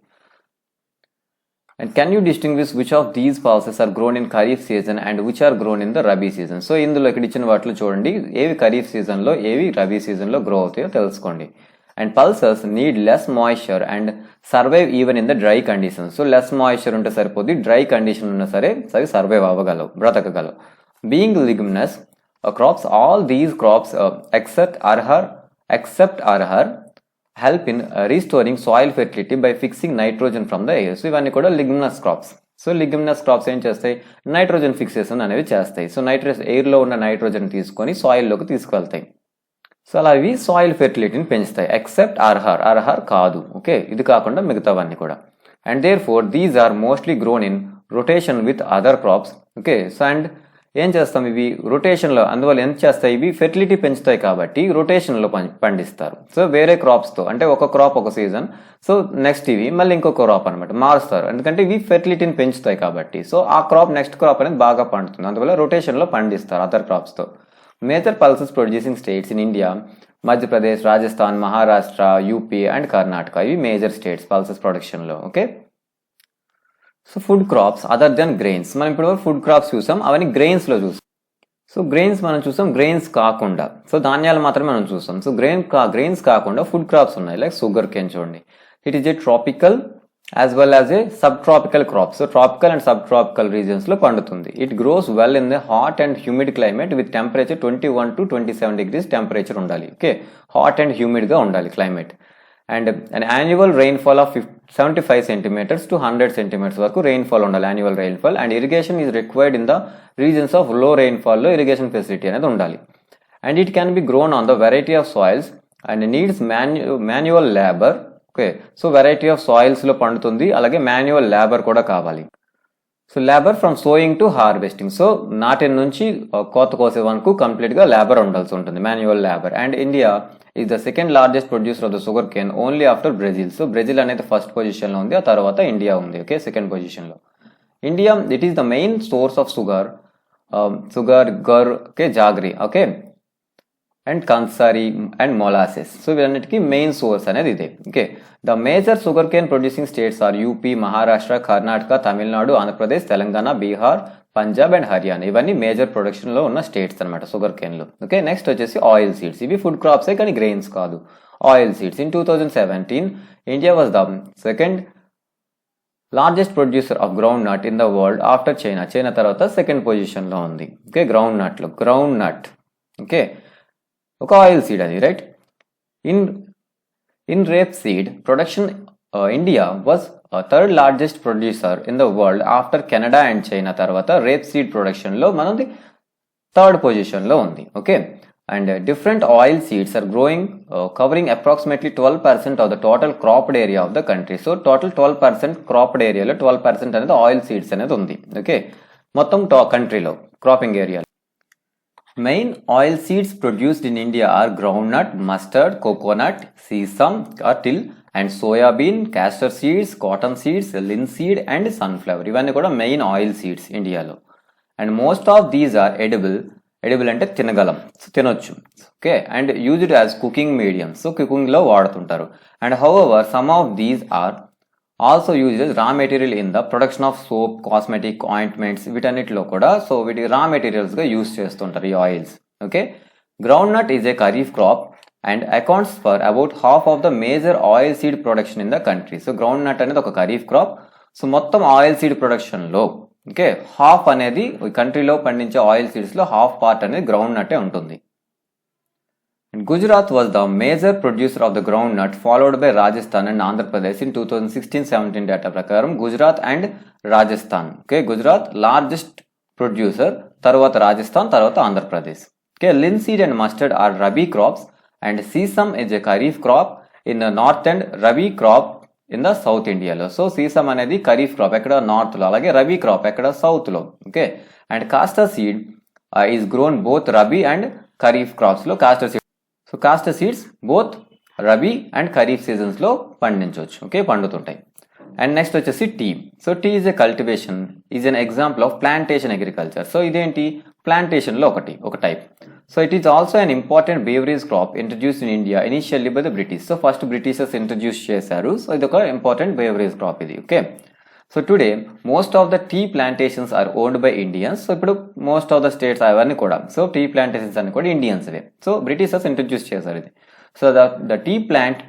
And can you distinguish which of these pulses are grown in kharif season and which are grown in the rabi season? So ఇందులో ఇక్కడ ఇచ్చిన వాటిలో చూడండి ఏవి kharif season లో ఏవి rabi season లో grow అవుతాయో తెలుసుకోండి. And pulses need less moisture and survive even in the dry condition. So less moisture ఉంటే సరిపోద్ది, డ్రై కండిషన్ ఉన్నా సరే అవి సర్వైవ్ అవ్వగలవు, బ్రతకగలవు. Being leguminous crops, all these crops except arhar help in restoring soil fertility by fixing nitrogen from the air. So ఇవన్నీ కూడా లిగ్మినస్ crops. So లిగ్మినస్ crops ఏం చేస్తాయి? నైట్రోజన్ ఫిక్సేషన్ అనేవి చేస్తాయి. సో ఎయిర్లో ఉన్న నైట్రోజన్ తీసుకొని సాయిల్లోకి తీసుకెళ్తాయి. సో అలా ఇవి సాయిల్ ఫెర్టిలిటీని పెంచుతాయి. ఎక్సెప్ట్ అర్హర్ కాదు. ఓకే, ఇది కాకుండా మిగతావన్నీ కూడా. And therefore these are mostly grown in rotation with other crops. Okay, so and ఏం చేస్తాం ఇవి రొటేషన్లో, అందువల్ల ఎంత చేస్తాయి ఇవి ఫెర్టిలిటీ పెంచుతాయి కాబట్టి రొటేషన్లో పండిస్తారు. సో వేరే క్రాప్స్తో అంటే ఒక క్రాప్ ఒక సీజన్, సో నెక్స్ట్ ఇవి మళ్ళీ ఇంకొక క్రాప్ అనమాట మారుస్తారు. ఎందుకంటే ఇవి ఫెర్టిలిటీని పెంచుతాయి కాబట్టి. సో ఆ క్రాప్ నెక్స్ట్ క్రాప్ అనేది బాగా పండుతుంది, అందువల్ల రొటేషన్లో పండిస్తారు అదర్ క్రాప్స్తో. Major pulses producing states in India Madhya Pradesh, Rajasthan, Maharashtra, UP and Karnataka. ఇవి మేజర్ స్టేట్స్ పల్సెస్ ప్రొడక్షన్లో. Okay, so food crops other than grains. మనం ఇప్పుడు ఫుడ్ క్రాప్స్ చూసాం, అవన్నీ గ్రెయిన్స్లో చూసాం. సో గ్రెయిన్స్ మనం చూసాం, గ్రెయిన్స్ కాకుండా సో ధాన్యాలు మాత్రమే మనం చూసాం. సో గ్రెయిన్స్ కాకుండా ఫుడ్ క్రాప్స్ ఉన్నాయి, లైక్ షుగర్ కేన్ చూడండి. It is a tropical as well as a sub tropical crop. So tropical and sub tropical రీజన్స్లో పండుతుంది. It grows well in the hot and humid climate with temperature 21 to 27 degrees temperature ఉండాలి. Okay, hot and హ్యూమిడ్గా ఉండాలి climate. And an annual rainfall of 75 centimeters to 100 centimeters వరకు rainfall ఉండాలి, annual rainfall. And irrigation is required in the regions of low రెయిన్ఫాల్లో irrigation facility అనేది ఉండాలి. And it can be grown on the variety of soils and needs manual labour. Okay, so variety of సాయిల్స్లో పండుతుంది, అలాగే manual labour కూడా కావాలి. So labour from sowing to harvesting. So నాటిన నుంచి కోత కోసే వరకు కంప్లీట్గా లేబర్ ఉండాల్సి ఉంటుంది, manual labour. And India is the second largest producer of the sugar cane only after Brazil. So Brazil అనేది ఫస్ట్ పొజిషన్లో ఉంది, ఆ తర్వాత ఇండియా ఉంది. ఓకే, సెకండ్ పొజిషన్లో India. It is the main source of sugar, gur, okay, jaggery, okay, and khandsari and molasses. So వీటన్నిటికీ main source అనేది ఇదే. Okay, the major sugar cane producing states are UP, Maharashtra, Karnataka, Tamil Nadu, Andhra Pradesh, Telangana, Bihar, Punjab and Haryana. ఇవన్నీ మేజర్ ప్రొడక్షన్లో ఉన్న states అనమాట sugar కేన్లో. Okay, next వచ్చేసి oil seeds. ఇవి ఫుడ్ క్రాప్సే కానీ గ్రెయిన్స్ కాదు. Oil seeds in 2017 India was the second largest producer of groundnut in the world after China. China తర్వాత సెకండ్ పొజిషన్లో ఉంది. Okay, groundnut. ఓకే, ఒక ఆయిల్ సీడ్ అది, right. In rapeseed production India was third largest producer in the world after Canada and China. తర్వాత rapeseed ప్రొడక్షన్లో మనది third పొజిషన్లో ఉంది. Okay, and different oil seeds are growing covering approximately 12% of the total cropped area of the country. So total 12% cropped ఏరియాలో 12% అనేది oil seeds అనేది ఉంది. Okay, మొత్తం కంట్రీలో cropping area. Main oil seeds produced in India are groundnut, mustard, coconut, sesame or till, and soybean, castor seeds, cotton seeds, linseed and sunflower. ఇవన్నీ కూడా main oil seeds ఇండియాలో. And most of these are edible అంటే తినగలం, తినొచ్చు. Okay, and used as cooking medium. So కుకింగ్లో వాడుతుంటారు. And however some of these are also use raw material in the production of soap, cosmetic, ointments. వీటన్నిటిలో కూడా so వీటి raw మెటీరియల్స్గా use చేస్తుంటారు ఈ oils. Okay, groundnut is a kharif crop and accounts for about half of the major oil seed production in the country. So groundnut అనేది ఒక kharif crop. So మొత్తం oil seed ప్రొడక్షన్లో okay half అనేది కంట్రీలో పండించే oil సీడ్స్లో half part అనేది ground నట్టే ఉంటుంది. Gujarat was the major producer of the groundnut, followed by Rajasthan and Andhra Pradesh in 2016-17 data prakaram. Gujarat and Rajasthan. Okay, Gujarat largest producer, tarvata Rajasthan, tarvata Andhra Pradesh. Okay, linseed and mustard are rabi crops, and sesame is a kharif crop in the north and rabi crop in the south India lo. So sesame anedi kharif crop ekkada north lo, alage rabi crop ekkada south lo. Okay, and castor seed is grown both rabi and kharif crops lo. Castor seed, so castor seeds both rabi and kharif సీజన్స్లో పండించవచ్చు. Okay, పండుతుంటాయి. And next వచ్చేసి tea. So tea is a cultivation, is an example of plantation agriculture. So ఇదేంటి ప్లాంటేషన్లో ఒక type. So it is also an important beverage crop introduce in India initially by the British. So first Britishers introduce చేశారు. So ఇది ఒక important beverage crop ఇది. Okay, so today most of the tea plantations are owned by Indians. So ఇప్పుడు most of the states అవన్నీ కూడా so tea plantations అన్ని కూడా ఇండియన్స్వే. So Britishers introduce చేశారు ఇది. So the tea plant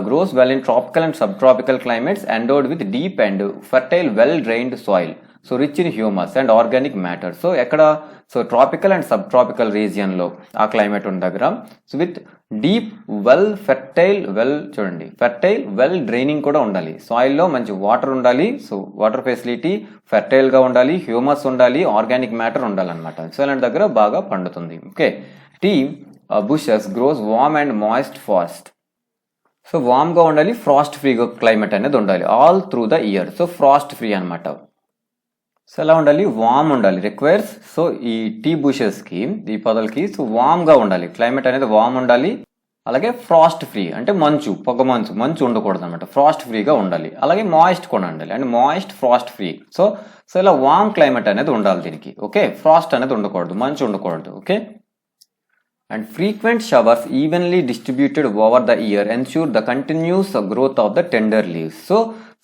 grows well in tropical and subtropical climates endowed with deep and fertile, well-drained soil. So rich in humus and organic matter. So ekkada so tropical and subtropical region lo aa climate undagra. So with deep, fertile, well draining kuda undali. Soil lo manchi water undali. So water facility fertile ga undali, humus undali, organic matter undali anamata. So ilanti daggara baga pandutundi. Okay. Tea bushes grows warm and moist fast. So వామ్గా ఉండాలి, frost free climate అనేది ఉండాలి all through the year. So frost free అనమాట. So ఎలా ఉండాలి, warm ఉండాలి requires. So ఈ tea బుషెస్కి ఈ పొదలకి సో వామ్గా ఉండాలి, క్లైమేట్ అనేది వామ్ ఉండాలి. అలాగే ఫ్రాస్ట్ ఫ్రీ అంటే పొగ మంచు ఉండకూడదు అనమాట, ఫ్రాస్ట్ ఫ్రీగా ఉండాలి. అలాగే మాయిస్ట్ కూడా ఉండాలి, అంటే మాయిస్ట్ ఫ్రాస్ట్ ఫ్రీ. సో ఇలా వామ్ క్లైమేట్ అనేది ఉండాలి దీనికి. ఓకే, ఫ్రాస్ట్ అనేది ఉండకూడదు, మంచు ఉండకూడదు. Okay, And frequent showers evenly distributed over the year ensure the continuous growth of the tender leaves.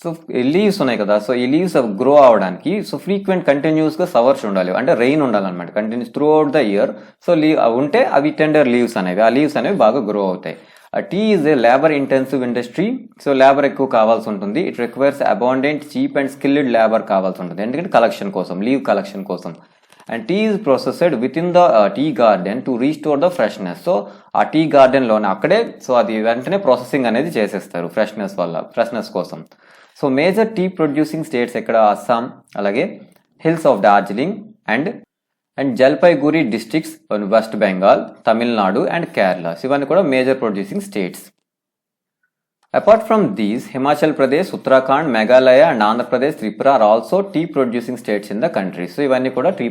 So leaves ఉన్నాయి కదా, సో ఈ లీవ్స్ గ్రో అవడానికి సో ఫ్రీక్వెంట్ కంటిన్యూస్గా షవర్స్ ఉండాలి, అంటే రెయిన్ ఉండాలన్నమాట continuous through out the year. So ఉంటే అవి టెండర్ లీవ్స్ అనేవి, ఆ లీవ్స్ అనేవి బాగా గ్రో అవుతాయి. Tea is a labour intensive industry. So labour ఎక్కువ కావాల్సి ఉంటుంది. It requires abundant cheap and skilled labour కావాల్సి ఉంటుంది, ఎందుకంటే కలెక్షన్ కోసం, లీవ్ కలెక్షన్ కోసం. And tea is processed within the tea garden to restore the freshness. So ఆ tea గార్డెన్లోనే అక్కడే సో అది వెంటనే ప్రాసెసింగ్ అనేది చేసేస్తారు ఫ్రెష్నెస్ కోసం. So major tea producing states ఎక్కడ, అస్సాం, అలాగే hills of Darjeeling and Jalpaiguri districts west Bengal, Tamil Nadu and Kerala. So ఇవన్నీ కూడా major producing states. Apart from these, Himachal Pradesh, Uttarakhand, Meghalaya and Andhra Pradesh, Tripura are also tea producing states in the country. So ఇవన్నీ కూడా tea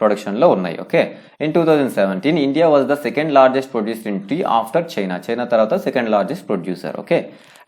production లో ఉన్నాయి. Okay, in 2017 India was the second largest producer in tea after China తర్వాత second largest producer. Okay,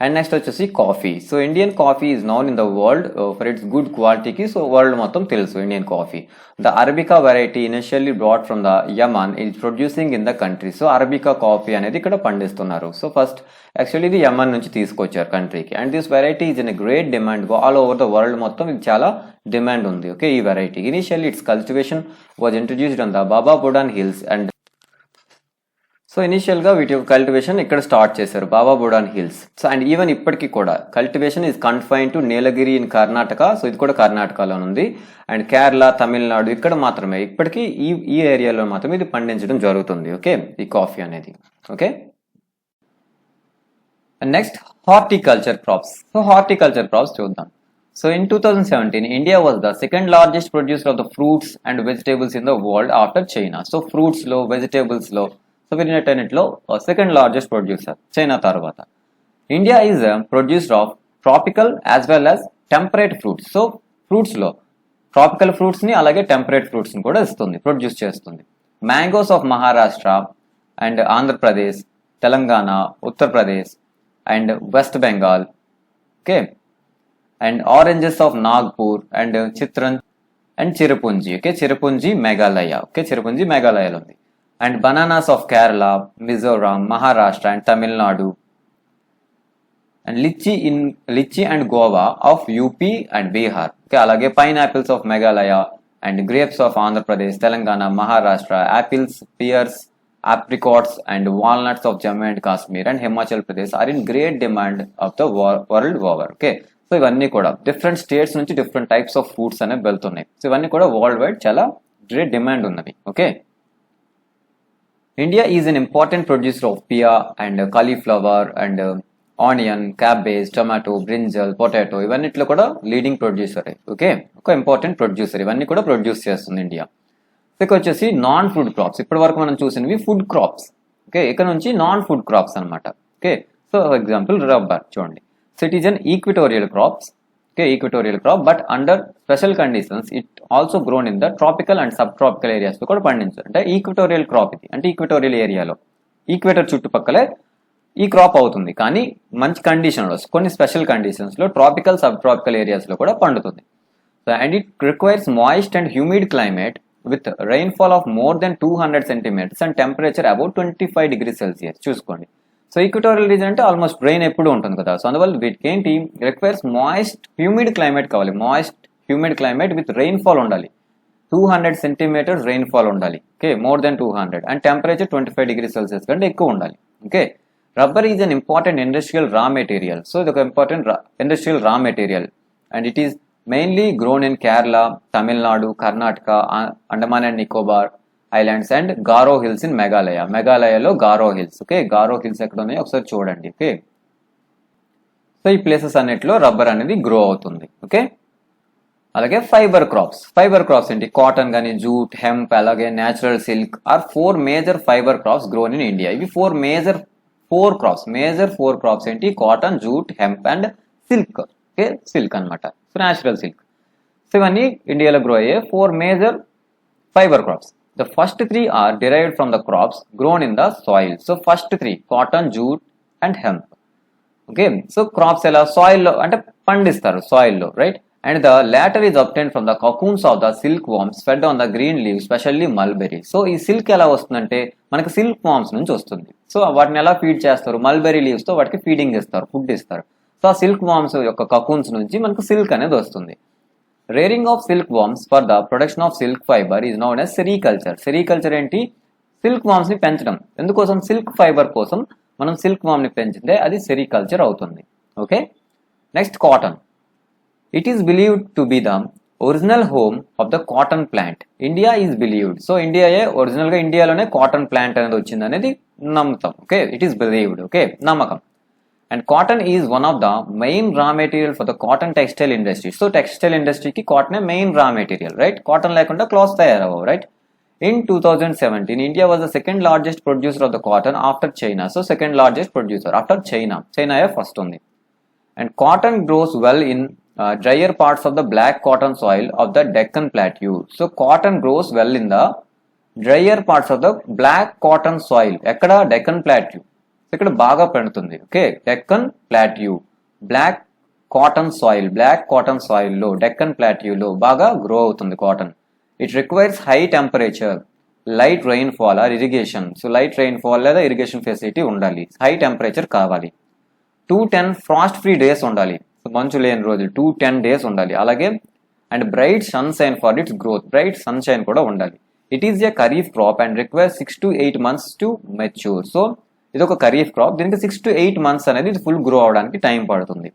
and next వచ్చేసి coffee. So Indian coffee is known in the world for its good క్వాలిటీకి. So world మొత్తం తెలుసు Indian coffee. The arabica variety initially brought from the Yemen is producing in the country. So arabica coffee అనేది ఇక్కడ పండిస్తున్నారు. So first actually ఇది యమన్ నుంచి తీసుకొచ్చారు కంట్రీకి. And this variety is in a great demand all over the world మొత్తం ఇది చాలా డిమాండ్ ఉంది. ఓకే, ఈ variety initially its cultivation was introduced on the Baba Budan hills. And so ఇనిషియల్గా వీటి యొక్క కల్టివేషన్ ఇక్కడ స్టార్ట్ చేశారు, Baba Budan hills. So and even ఇప్పటికీ కూడా cultivation is confine to Nilgiri in Karnataka. So ఇది కూడా కర్ణాటకలో ఉంది. అండ్ కేరళ, తమిళనాడు ఇక్కడ మాత్రమే ఇప్పటికీ ఈ ఏరియాలో మాత్రమే ఇది పండించడం జరుగుతుంది. ఓకే, ఈ కాఫీ అనేది. Okay, next horticulture crops. So horticulture crops చూద్దాం. So in 2017 India was the second largest producer of the fruits and vegetables in the world after China. So fruits లో, వెజిటేబుల్స్ లో, సో వీటన్నిటిలో second largest producer China తర్వాత. India is producer of tropical as well as temperate fruits. So fruits లో tropical fruits ని అలాగే temperate fruits ని కూడా produce చేస్తుంది. Mangoes of Maharashtra and Andhra Pradesh, Telangana, Uttar Pradesh and West Bengal. Okay, and oranges of Nagpur and చిత్రన్ and Cherrapunji. Okay, Cherrapunji Meghalaya. Okay, Cherrapunji మేఘాలయలో ఉంది. And bananas of Kerala, Mizoram, Maharashtra and Tamil Nadu. And litchi and guava of UP and Bihar. Okay, అలాగే pineapples of Meghalaya and grapes of Andhra Pradesh, Telangana, Maharashtra. Apples, pears, apricots and walnuts of Jammu and Kashmir and Himachal Pradesh are in great demand of the world over. Okay, so ఇవన్నీ కూడా different states నుంచి different types of foods అనేవి వెళ్తున్నాయి. So ఇవన్నీ కూడా worldwide చాలా great demand ఉన్నవి. Okay, India is an important producer of pea and cauliflower and onion, cabbage, tomato, brinjal, potato ఇవన్నిట్లో కూడా లీడింగ్ ప్రొడ్యూసర్. ఓకే, ఒక ఇంపార్టెంట్ ప్రొడ్యూసర్, ఇవన్నీ కూడా ప్రొడ్యూస్ చేస్తుంది ఇండియా. ఇక్కడ వచ్చేసి నాన్ ఫుడ్ క్రాప్స్. ఇప్పటి వరకు మనం చూసినవి ఫుడ్ క్రాప్స్. ఓకే, ఇక్కడ నుంచి నాన్ ఫుడ్ క్రాప్స్ అనమాట. Okay, so for example rubber చూడండి. So it is an equatorial crops. Okay, equatorial crop but under special conditions it also grown in the tropical and sub tropical areas లో కూడా పండించారు. అంటే equatorial crop ఇది, అంటే equatorial ఏరియాలో equator చుట్టుపక్కలే ఈ crop అవుతుంది. కానీ మంచి కండిషన్లో, కొన్ని స్పెషల్ కండిషన్స్ లో ట్రాపికల్, సబ్ ట్రాపికల్ ఏరియాస్ లో కూడా పండుతుంది. And it requires moist and humid climate with rainfall of more than 200 centimeters and temperature about 25 degrees Celsius. చూసుకోండి. సో ఈక్వటోరియల్ రీజన్ అంటే ఆల్మోస్ట్ రెయిన్ ఎప్పుడు ఉంటుంది కదా. సో అందువల్ల వీటికి ఏంటి రిక్వైర్స్ మాయిస్ట్ హ్యూమిడ్ క్లైమేట్ కావాలి. Moist humid climate with rainfall ఉండాలి. 200 సెంటీమీటర్స్ రెయిన్ఫాల్ ఉండాలి. Okay, more than 200 and temperature 25 degrees Celsius కంటే ఎక్కువ ఉండాలి. Okay, rubber is an important industrial raw material. So ఇది ఒక important industrial raw material and it is mainly grown in Kerala, Tamil Nadu, Karnataka, Andaman and Nicobar Islands and Garo Hills in Meghalaya. Meghalaya Garo Hills. Okay, Garo Hills ఎక్కడ ఉన్నాయో ఒకసారి చూడండి. Okay, so ఈ places అన్నిటిలో rubber అనేది grow అవుతుంది. Okay, అలాగే fibre crops. Fibre crops ఏంటి, కాటన్ కానీ, జూట్, హెంప్, అలాగే natural silk are 4 major fibre crops grown in India. ఇవి 4 మేజర్ క్రాప్స్ ఏంటి, cotton, jute, hemp and silk. Okay, silk అనమాట. So natural silk. సో ఇవన్నీ ఇండియాలో గ్రో అయ్యే 4 major fibre crops. The first 3 are derived from the crops grown in the soil. So first 3 cotton, jute and hemp. Okay, so crops ఎలా సాయిల్లో అంటే పండిస్తారు సాయిల్లో, right. And the latter is obtained from the cocoons of the silkworms fed on the green leaves, especially mulberry. So ఈ silk ఎలా వస్తుందంటే మనకి silk worms నుంచి వస్తుంది. సో వాటిని ఎలా ఫీడ్ చేస్తారు, మల్బెరీ లీవ్స్ తో వాటికి ఫీడింగ్ ఇస్తారు, ఫుడ్ ఇస్తారు. సో ఆ సిల్క్ వామ్స్ యొక్క కకూన్స్ నుంచి మనకు సిల్క్ అనేది వస్తుంది. Rearing of silk worms for the production of silk fibre is known as sericulture. Sericulture ఏంటి? సిల్క్ వామ్స్ ని పెంచడం. ఎందుకోసం? సిల్క్ ఫైబర్ కోసం మనం సిల్క్ వామ్ ని పెంచితే అది సెరికల్చర్ అవుతుంది. Okay, next cotton. It is believed to be the original home of the cotton plant. India is believed. So India original గా ఇండియాలోనే కాటన్ ప్లాంట్ అనేది వచ్చింది అనేది నమ్ముతాం. Okay, it is believed. Okay, నమ్మకం. And cotton is one of the main raw material for the cotton textile industry. So textile ఇండస్ట్రీకి cotton main raw material, right? Cotton లేకుండా clothes తయారవు, right? In 2017, India was the second largest producer of the cotton after China. So second largest producer after China. China first ఉంది. And cotton grows well in drier parts of the black cotton soil of the Deccan Plateau. So cotton grows well in the drier parts of the black cotton soil. ఎక్కడ? Deccan Plateau. ఇక్కడ బాగా పండుతుంది. Okay, Deccan Plateau, black cotton soil, లో Deccan Plateau లో బాగా grow అవుతుంది cotton. It requires high temperature, light rainfall or irrigation. So light rainfall లేదా irrigation facility ఉండాలి. High temperature కావాలి. 210 frost free days ఉండాలి. మంచు లేని రోజులు 210 days ఉండాలి. అలాగే and bright sunshine for its growth. Bright sunshine కూడా ఉండాలి. It is a kharif crop and requires 6 to 8 months to mature. So ఇది ఒక ఖరీఫ్ క్రాప్, దీనికి 6 to 8 months అనేది ఇది ఫుల్ గ్రో అవడానికి టైం పడుతుంది.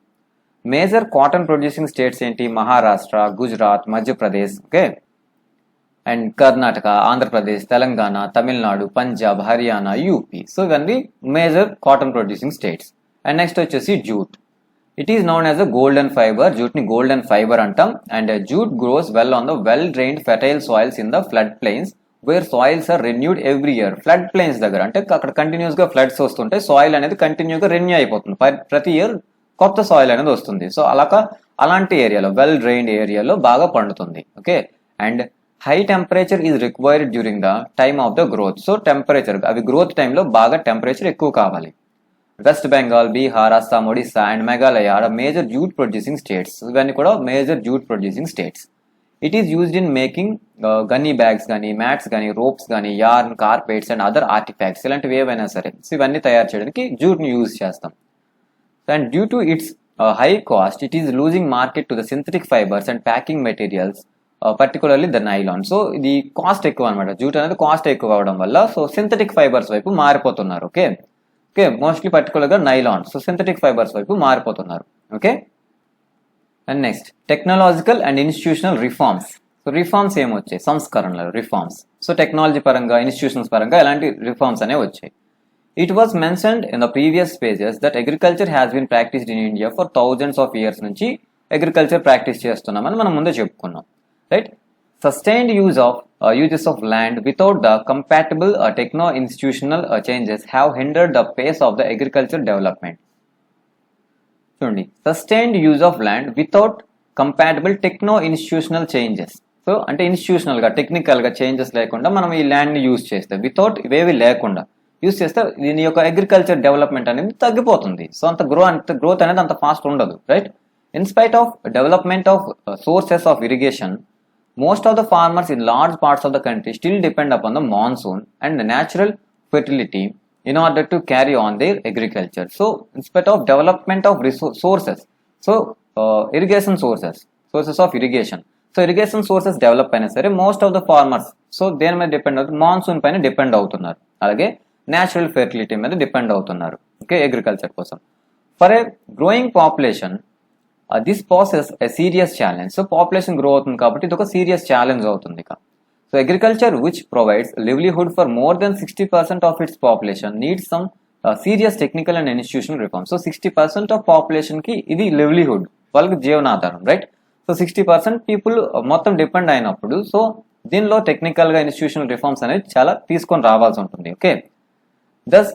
మేజర్ కాటన్ ప్రొడ్యూసింగ్ స్టేట్స్ ఏంటి? Maharashtra, Gujarat, Madhya Pradesh, okay, and Karnataka, Andhra Pradesh, Telangana, Tamil Nadu, Punjab, Haryana, UP. So ఇవన్నీ major cotton producing states. And next వచ్చేసి jute. It is known as a golden fibre. Jute ని గోల్డెన్ ఫైబర్ అంటాం. And jute grows well on the well drained fertile soils in the flood plains where soils are renewed every year. Flood plains దగ్గర అంటే అక్కడ continuous గా floods వస్తుంటే soil అనేది కంటిన్యూగా renew అయిపోతుంది. ప్రతి ఇయర్ కొత్త సాయిల్ అనేది వస్తుంది. సో అలాంటి ఏరియాలో, వెల్ డ్రైన్డ్ ఏరియాలో బాగా పండుతుంది. Okay, and high temperature is required during the time of the growth. So temperature, అవి గ్రోత్ టైంలో బాగా టెంపరేచర్ ఎక్కువ కావాలి. West Bengal, Bihar, Assam, Odisha and Meghalaya are major jute producing states. ఇవన్నీ కూడా major jute producing states. It is used in making gunny bags కానీ, mats కానీ, ropes కానీ, yarn, carpets and other artefacts, ఇలాంటివి ఏవైనా సరే. సో ఇవన్నీ తయారు చేయడానికి జూట్ ని యూజ్ చేస్తాం. And due to it's high cost, it is losing market to the synthetic fibres and packing materials, particularly the nylon. So ఇది కాస్ట్ ఎక్కువ అనమాట. జూట్ అనేది కాస్ట్ ఎక్కువ అవడం వల్ల సో సింథటిక్ ఫైబర్స్ వైపు మారిపోతున్నారు. ఓకే, మోస్ట్లీ పర్టికులర్ గా నైలాన్, సో సింథటిక్ ఫైబర్స్ వైపు మారిపోతున్నారు. Okay, and next technological and institutional reforms. So reforms ఏమొచ్చాయి? సంస్కరణలు, రిఫార్మ్స్. సో టెక్నాలజీ పరంగా, ఇన్స్టిట్యూషన్స్ పరంగా ఎలాంటి రిఫార్మ్స్ అనేవి వచ్చాయి? It was mentioned in the previous pages that agriculture has been practised in India for thousands of years నుంచి agriculture practice చేస్తున్నామని మనం ముందే చెప్పుకున్నాం, right? Sustained uses of land without the compatible techno-institutional changes have hindered the pace of the agriculture development. చూడండి, sustained use of land without compatible techno-institutional changes. So అంటే institutional గా, technical గా changes లేకుండా మనం ఈ ల్యాండ్ ని use చేస్తే, without ఇవేవి లేకుండా యూజ్ చేస్తే దీని యొక్క అగ్రికల్చర్ డెవలప్మెంట్ అనేది తగ్గిపోతుంది. సో అంత గ్రోత్ అనేది అంత ఫాస్ట్ ఉండదు, right? In spite of development of sources of irrigation, most of the farmers in large parts of the country still depend upon the monsoon and the natural fertility in order to carry on their agriculture. So in spite of development of sources, so irrigation sources of irrigation, so irrigation sources develop అయినా సరే most of the farmers so దేని మీద depend అవుతుంది? Monsoon పైన depend అవుతున్నారు. అలాగే natural fertility మీద depend అవుతున్నారు. ఓకే, అగ్రికల్చర్ కోసం. For a growing population this passes a serious challenge. So population grow అవుతుంది కాబట్టి ఇది ఒక సీరియస్ ఛాలెంజ్ అవుతుంది. So agriculture which provides livelihood for more than 60% of it's population needs some serious technical and institutional reform. So 60% of population కి ఇది livelihood, వాళ్ళకి జీవనాధారం, right? So 60% people మొత్తం డిపెండ్ అయినప్పుడు సో దీనిలో టెక్నికల్ గా ఇన్స్టిట్యూషనల్ రిఫార్మ్స్ అనేది చాలా తీసుకొని రావాల్సి ఉంటుంది. ఓకే, దస్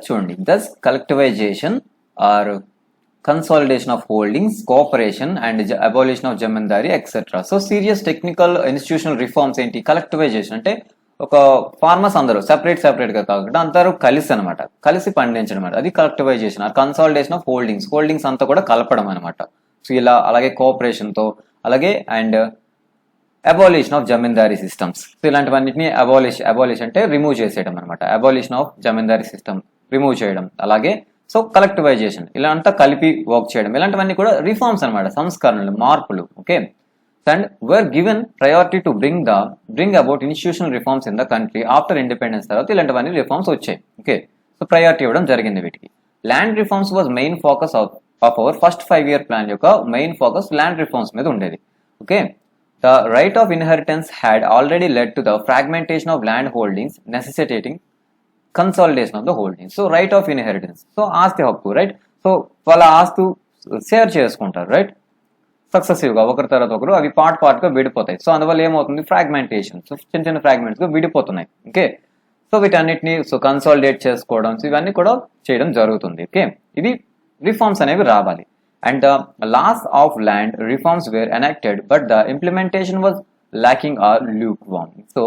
చూడండి, thus collectivisation or consolidation of holdings, cooperation and abolition of jamindari etc. So serious technical institutional reforms ఏంటి? కలెక్టివైజేషన్ అంటే ఒక ఫార్మర్స్ అందరూ సెపరేట్ గా కాకుండా అందరూ కలిసి పండించడం అనమాట, అది collectivisation. Or consolidation of holdings అంతా కూడా కలపడం అనమాట. సో ఇలా అలాగే కోఆపరేషన్తో అలాగే and abolition of zamindari systems. So ఇలాంటివన్నిటిని అబాలిష్ అంటే రిమూవ్ చేసేయడం అనమాట. Abolition of zamindari system remove చేయడం, అలాగే సో కలెక్టివైజేషన్ ఇలా అంతా కలిపి వర్క్ చేయడం, ఇలాంటివన్నీ కూడా రిఫార్మ్స్ అనమాట, సంస్కరణలు, మార్పులు. Okay, and were given priority to bring about institutional reforms in the country after independence. తర్వాత ఇలాంటివన్నీ రిఫార్మ్స్ వచ్చాయి. ఓకే, సో ప్రయారిటీ ఇవ్వడం జరిగింది వీటికి. Land reforms was main focus of our first 5-year plan యొక్క మెయిన్ ఫోకస్ ల్యాండ్ రిఫార్మ్స్ మీద ఉండేది. Okay, the right of inheritance had already led to the fragmentation of land holdings, necessitating consolidation of the holdings. So right of inheritance, so ఆస్తి హక్కు, right. So వాళ్ళ ఆస్తు share చేసుకుంటారు, right, successive గా ఒకరి తర్వాత ఒకరు, అవి పార్ట్ గా విడిపోతాయి. సో అందువల్ల ఏమవుతుంది, ఫ్రాగ్మెంటేషన్, సో చిన్న ఫ్రాగ్మెంట్స్ గా విడిపోతున్నాయి. ఓకే, సో వీటన్నిటిని సో కన్సాలిడేట్ చేసుకోవడం, సో ఇవన్నీ కూడా చేయడం జరుగుతుంది. ఓకే, ఇవి రిఫార్మ్స్ అనేవి రావాలి. And the laws of land reforms were enacted, but the implementation was lacking or lukewarm. So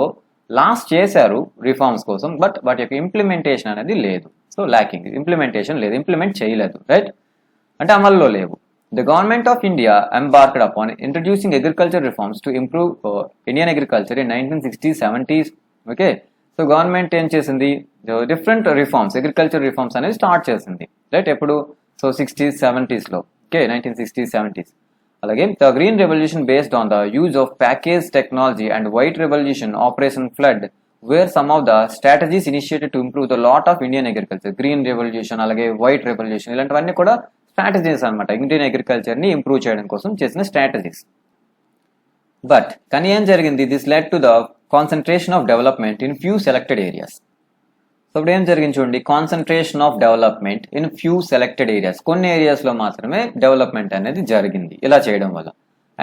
laws చేశారు రిఫార్మ్స్ కోసం, బట్ వాటి యొక్క ఇంప్లిమెంటేషన్ అనేది లేదు. సో లాకింగ్, ఇంప్లిమెంటేషన్ లేదు, ఇంప్లిమెంట్ చేయలేదు, రైట్, అంటే అమల్లో లేవు. The government of India embarked upon introducing agriculture reforms to improve Indian agriculture in 1960s, 70s. Okay, so government ఏం చేసింది, డిఫరెంట్ రిఫార్మ్స్, అగ్రికల్చర్ రిఫార్మ్స్ అనేది స్టార్ట్ చేసింది, రైట్. ఎప్పుడు, సో 60s, 70s లో. Okay, 1960s, 70s. అలాగే the green revolution based on the use of package technology and white revolution, operation flood were some of the strategies initiated to improve the lot of Indian agriculture. Green revolution అలాగే white revolution ఇలాంటివన్నీ కూడా strategies అనమాట, Indian agriculture ని improve చేయడం కోసం చేసిన strategies. But కానీ ఏం జరిగింది, this led to the concentration of development in few selected areas. So ఇప్పుడు ఏం జరిగింది చూడండి, concentration of development in few selected areas, కొన్ని ఏరియాస్ లో మాత్రమే డెవలప్మెంట్ అనేది జరిగింది ఇలా చేయడం వల్ల.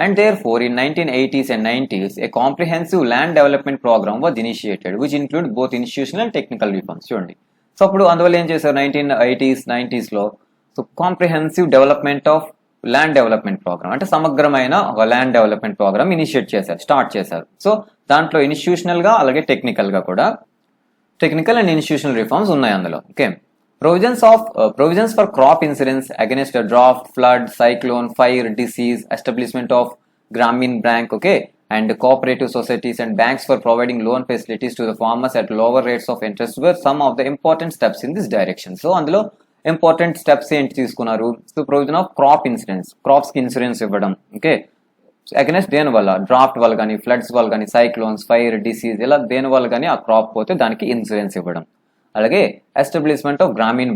And therefore in 1980s and 90s a comprehensive land development programme was initiated which include both institutional and technical reforms. చూడండి, సో అప్పుడు అందువల్ల ఏం చేశారు 1980s, 90s లో, so comprehensive development of land development programme అంటే సమగ్రమైన ఒక ల్యాండ్ డెవలప్మెంట్ ప్రోగ్రామ్ ఇనిషియేట్ చేశారు, స్టార్ట్ చేశారు. సో దాంట్లో ఇన్స్టిట్యూషనల్ గా అలాగే టెక్నికల్ గా కూడా టెక్నికల్ అండ్ ఇన్స్టిట్యూషనల్ రిఫార్మ్స్ ఉన్నాయి అందులో. Okay, provisions for crop insurance against drought, flood, cyclone, fire, disease, establishment of Gramin bank, okay, and cooperative societies and banks for providing loan facilities to the farmers at lower rates of interest were some of the important steps in this direction. So అందులో important steps ఏంటి తీసుకున్నారు, so provision of crop insurance, crops కి insurance ఇవ్వడం. Okay, against దేని వల్ల, draft వల్ల కానీ, floods వల్ల కానీ, సైక్లోన్స్, ఫైర్, డిసీజ్ ఇలా దేని వల్ల కానీ ఆ క్రాప్ పోతే దానికి ఇన్సూరెన్స్ ఇవ్వడం. అలాగే ఎస్టాబ్లిష్మెంట్ ఆఫ్ గ్రామీణ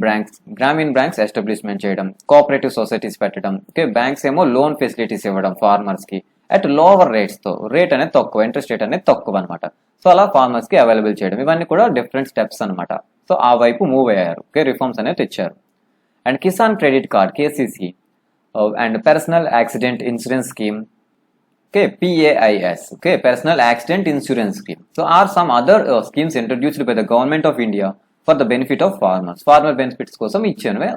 బ్యాంక్స్ ఎస్టాబ్లిష్మెంట్ చేయడం, కోఆపరేటివ్ సొసైటీస్ పెట్టడం. ఓకే, బ్యాంక్స్ ఏమో లోన్ ఫెసిలిటీస్ ఇవ్వడం ఫార్మర్స్ కి అట్ లోవర్ రేట్స్ తో, రేట్ అనేది తక్కువ, ఇంట్రెస్ట్ రేట్ అనేది తక్కువ అనమాట. సో అలా ఫార్మర్స్ కి అవైలబుల్ చేయడం, ఇవన్నీ కూడా డిఫరెంట్ స్టెప్స్ అనమాట. సో ఆ వైపు మూవ్ అయ్యారు. ఓకే, రిఫార్మ్స్ అనేది తెచ్చారు. And Kisan credit card, KCC, and personal accident insurance scheme, okay, PAIS, okay, personal accident insurance scheme. So are some other schemes introduced by the government of India for the benefit of farmers. Farmer benefits kosam ichchanwe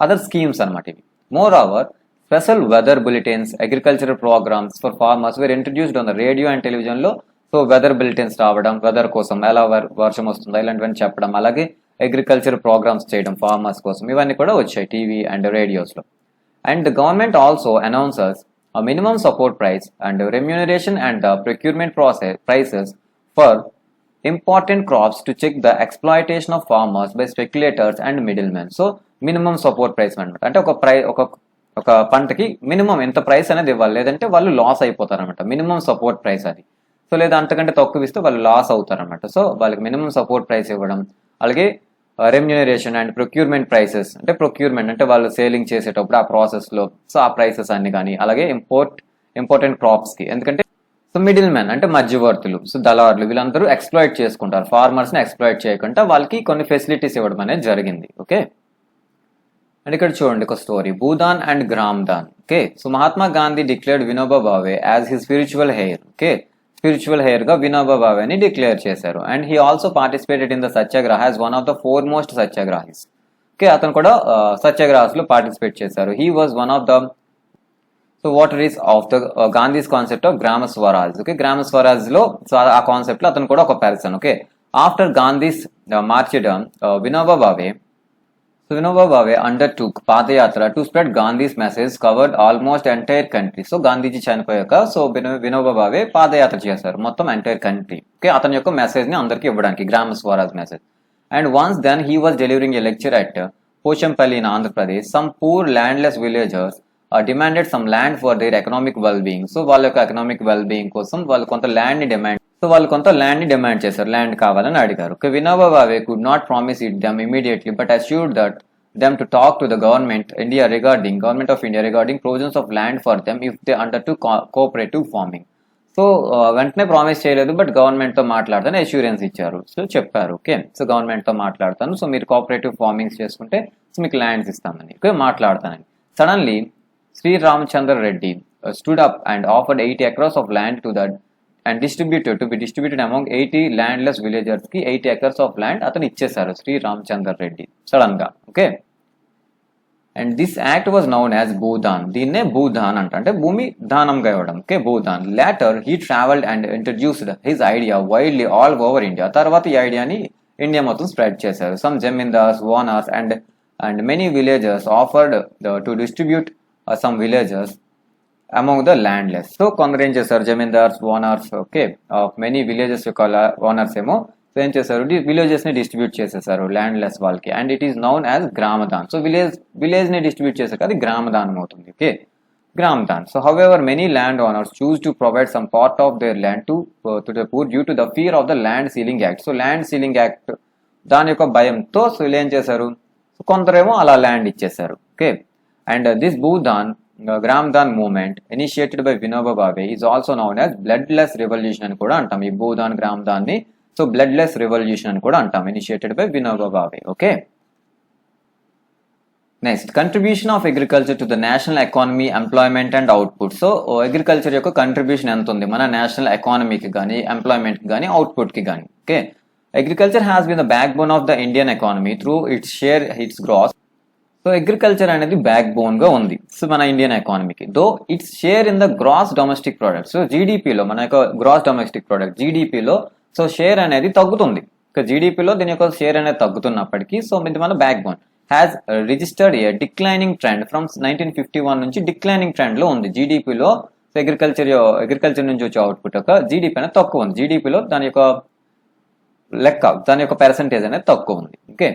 other schemes anamata ivi. Moreover, special weather bulletins, agricultural programs for farmers were introduced on the radio and television lo. So weather bulletins రావడం, weather కోసం ఎలా వర్షం వస్తుందా ఇలాంటివన్నీ చెప్పడం, అలాగే agriculture programmes చేయడం farmers కోసం, ఇవన్నీ కూడా వచ్చాయి టీవీ అండ్ రేడియోస్ లో. And the government also announces a minimum support price and remuneration and the procurement prices for important crops to check the exploitation of farmers by speculators and middlemen. So minimum support price అంటే ఒక పంటకి minimum ఎంత price అనేది ఇవ్వాలి, లేదంటే వాళ్ళు loss అయిపోతారు అనమాట. మినిమం సపోర్ట్ ప్రైస్ అది. సో లేదా అంతకంటే తక్కువ ఇస్తే వాళ్ళు లాస్ అవుతారు అనమాట. సో వాళ్ళకి మినిమం సపోర్ట్ ప్రైస్ ఇవ్వడం, అలాగే రెమ్యూనరేషన్ అండ్ ప్రొక్యూర్మెంట్ ప్రైసెస్ అంటే ప్రొక్యూర్మెంట్ అంటే వాళ్ళు సేలింగ్ చేసేటప్పుడు ఆ ప్రాసెస్ లో సో ఆ ప్రైసెస్ అన్ని కానీ, అలాగే ఇంపార్టెంట్ క్రాప్స్ కి, ఎందుకంటే సో మిడిల్ మ్యాన్ అంటే మధ్యవర్తులు, సో దళారులు వీళ్ళందరూ ఎక్స్ప్లాయిట్ చేసుకుంటారు, ఫార్మర్స్ ని ఎక్స్ప్లాయిట్ చేయకుండా వాళ్ళకి కొన్ని ఫెసిలిటీస్ ఇవ్వడం అనేది జరిగింది. ఓకే, అండ్ ఇక్కడ చూడండి ఒక story, Bhoodan and Gram Dan. Okay, so Mahatma Gandhi declared Vinoba Bhave as his spiritual heir. Okay, spiritual heir గా వినోబా భావేని డిక్లేర్ చేశారు. And he also participated in the satyagraha as one of the foremost satyagrahis. Okay, అతను కూడా సత్యాగ్రహాస్ లో పార్టిసిపేట్ చేశారు. He was one of the so water is of the Gandhi's concept of Gram Swaraj. Okay, Gram Swaraj లో so ఆ concept లో అతను కూడా ఒక person. Okay, after Gandhi's martyrdom Vinoba Bhave so Vinoba Bhave undertook padayatra to spread Gandhi's message covered almost entire country. So Gandhiji చనిపోయాక సో వినోబా భావే పాదయాత్ర చేశారు మొత్తం ఎంటైర్ కంట్రీ. ఓకే, అతని యొక్క మెసేజ్ ని అందరికీ ఇవ్వడానికి, Gram Swaraj message. And once then he was delivering a lecture at Pochampalli in Andhra Pradesh. Some poor landless villagers demanded some land for their economic well being. So వాళ్ళ యొక్క ఎకనామిక్ వెల్ బీయింగ్ కోసం వాళ్ళు కొంత ల్యాండ్ ని డిమాండ్ చేశారు, ల్యాండ్ కావాలని అడిగారు. Vinoba Bhave could not promise it them immediately but assured that them to talk to the government of India regarding provisions of land for them if they undertook cooperative farming. So వెంటనే promise చేయలేదు, but government తో మాట్లాడతాను assurance ఇచ్చారు. So చెప్పారు, okay, so government తో మాట్లాడతాను, so మీరు cooperative farmings చేసుకుంటే సో మీకు ల్యాండ్స్ ఇస్తామని, ఓకే, మాట్లాడతానని. Suddenly Shri Ramachandra Reddy stood up and offered 80 acres of land to that and to be distributed among 80 landless villagers కి 80 acres of land అతను ఇచ్చేశారు శ్రీ రామచంద్ర రెడ్డి సడన్ గా. Okay, and this act was noun as Bhoodan. దీన్నే భూదాన్ అంటే భూమి దానంగా ఇవ్వడం. Okay, Bhoodan. Later he travelled and introduced his idea widely all over India. తర్వాత ఈ ఐడియాని ఇండియా మొత్తం స్ప్రెడ్ చేశారు. Some zamindars, owners and many villagers offered to distribute some villagers among the landless. So కొందరు ఏం చేశారు, zamindars, owners, okay, many villages యొక్క owners ఏమో ఏం చేశారు, విలేజెస్ ని డిస్ట్రిబ్యూట్ చేసేసారు ల్యాండ్లెస్ వాళ్ళకి. And it is noun as Gramdan. So village ని డిస్ట్రిబ్యూట్ చేశారు, అది గ్రామదానం అవుతుంది. Okay, Gramdan. So however many land owners choose to provide some part of their land to the poor due to the fear of the land ceiling act. So land ceiling act దాని యొక్క భయంతో so వీళ్ళు ఏం చేశారు, so కొందరేమో అలా land ఇచ్చేసారు. Okay, and this Bhoodan Gramdan movement initiated by Vinoba Bhave is also noun as bloodless revolution అని కూడా అంటాం. ఈ భూదాన్ గ్రామదాన్ ని సో బ్లడ్లెస్ రెవల్యూషన్ అని కూడా అంటాం, initiated by Vinoba Bhave. Okay, next contribution of agriculture to the national economy, employment and output. So agriculture యొక్క contribution ఎంత ఉంది మన నేషనల్ ఎకానమీకి కానీ, ఎంప్లాయ్మెంట్ కి కానీ, అవుట్పుట్ కి కానీ. Okay, agriculture has been the backbone of the Indian economy through its share its gross. So agriculture అనేది బ్యాక్ బోన్ గా ఉంది సో మన ఇండియన్ ఎకానమీకి. Though its share in the gross domestic product. So జీడిపిలో మన యొక్క gross domestic product జీడిపిలో so share అనేది తగ్గుతుంది. జీడిపిలో దీని యొక్క షేర్ అనేది తగ్గుతున్నప్పటికీ సో ఇది మన back bone has registered A declining trend from 1951 నుంచి డిక్లైనింగ్ ట్రెండ్ లో ఉంది జీడిపిలో. సో అగ్రికల్చర్ నుంచి వచ్చే అవుట్పుట్ యొక్క జీడిపి అనేది తక్కువ ఉంది. జీడిపిలో దాని యొక్క దాని యొక్క పర్సెంటేజ్ అనేది తక్కువ ఉంది. ఓకే,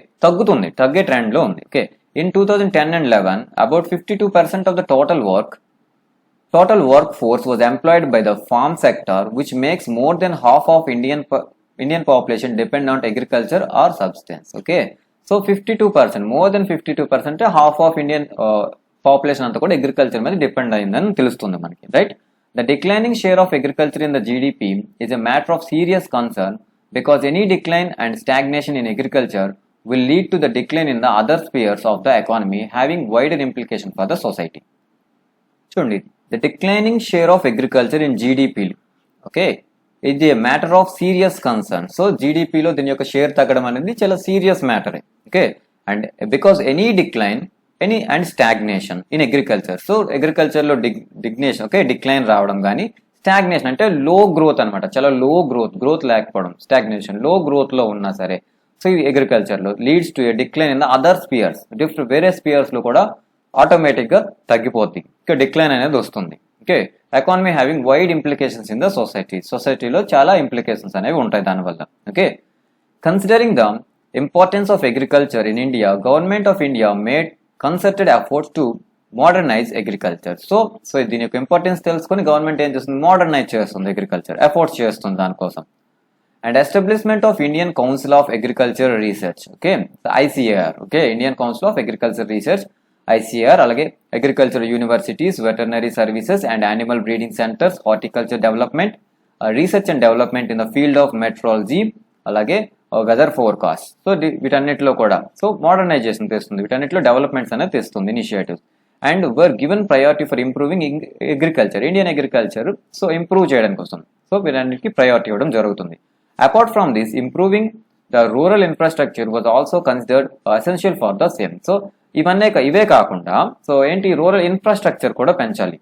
తగ్గే ట్రెండ్ లో ఉంది. Okay, in 2010 and 11 about 52% of the total workforce was employed by the farm sector, which makes more than half of Indian population depend on agriculture or subsistence. Okay, so 52%, more than 52%, half of Indian population అంతా కూడా agriculture మీద depend అయిందని తెలుస్తుంది మనకి, right? The declining share of agriculture in the GDP is a matter of serious concern because any decline and stagnation in agriculture will lead to the decline in the other spheres of the economy, having wider implication for the society. చూడండి, the declining share of agriculture in GDP, okay, is a matter of serious concern. So GDP లో దీని యొక్క share తగ్గడం అనేది చాలా serious matter. Okay, and because any decline and stagnation in agriculture. So agriculture లో decline రావడం కానీ, stagnation అంటే లో గ్రోత్ అనమాట, చాలా లో గ్రోత్ లేకపోవడం, స్టాగ్నేషన్ లో గ్రోత్ లో ఉన్నా సరే సో ఈ అగ్రికల్చర్ లో leads to a decline in the other spheres. వేరే స్పియర్స్ లో కూడా ఆటోమేటిక్ గా తగ్గిపోతుంది, ఇక డిక్లైన్ అనేది వస్తుంది. Okay, economy having wide implications in the సొసైటీలో చాలా ఇంప్లికేషన్స్ అనేవి ఉంటాయి దానివల్ల. Okay, considering the importance of agriculture in India, government of India made concerted efforts to modernise agriculture. So దీని యొక్క ఇంపార్టెన్స్ తెలుసుకొని గవర్నమెంట్ ఏం చేస్తుంది, మోడర్నైజ్ చేస్తుంది అగ్రికల్చర్, ఎఫర్ట్స్ చేస్తుంది దానికోసం. And establishment of Indian Council of Agriculture Research, okay, the ICAR, okay, Indian Council of Agriculture Research, ICAR, alage agriculture universities, veterinary services and animal breeding centers, horticulture development, research and development in the field of meteorology, alage weather forecast. So వీటన్నిటిలో కూడా so modernisation తెస్తుంది, వీటన్నిటిలో developments అనేది తెస్తుంది, initiatives. And were given priority for improving agriculture, Indian agriculture so improve చేయడం కోసం so వీటన్నిటికి priority ఇవ్వడం జరుగుతుంది. Apart from this, improving the rural infrastructure was also considered essential for the same. So ఇవే కాకుండా సో ఏంటి రూరల్ ఇన్ఫ్రాస్ట్రక్చర్ కూడా పెంచాలి.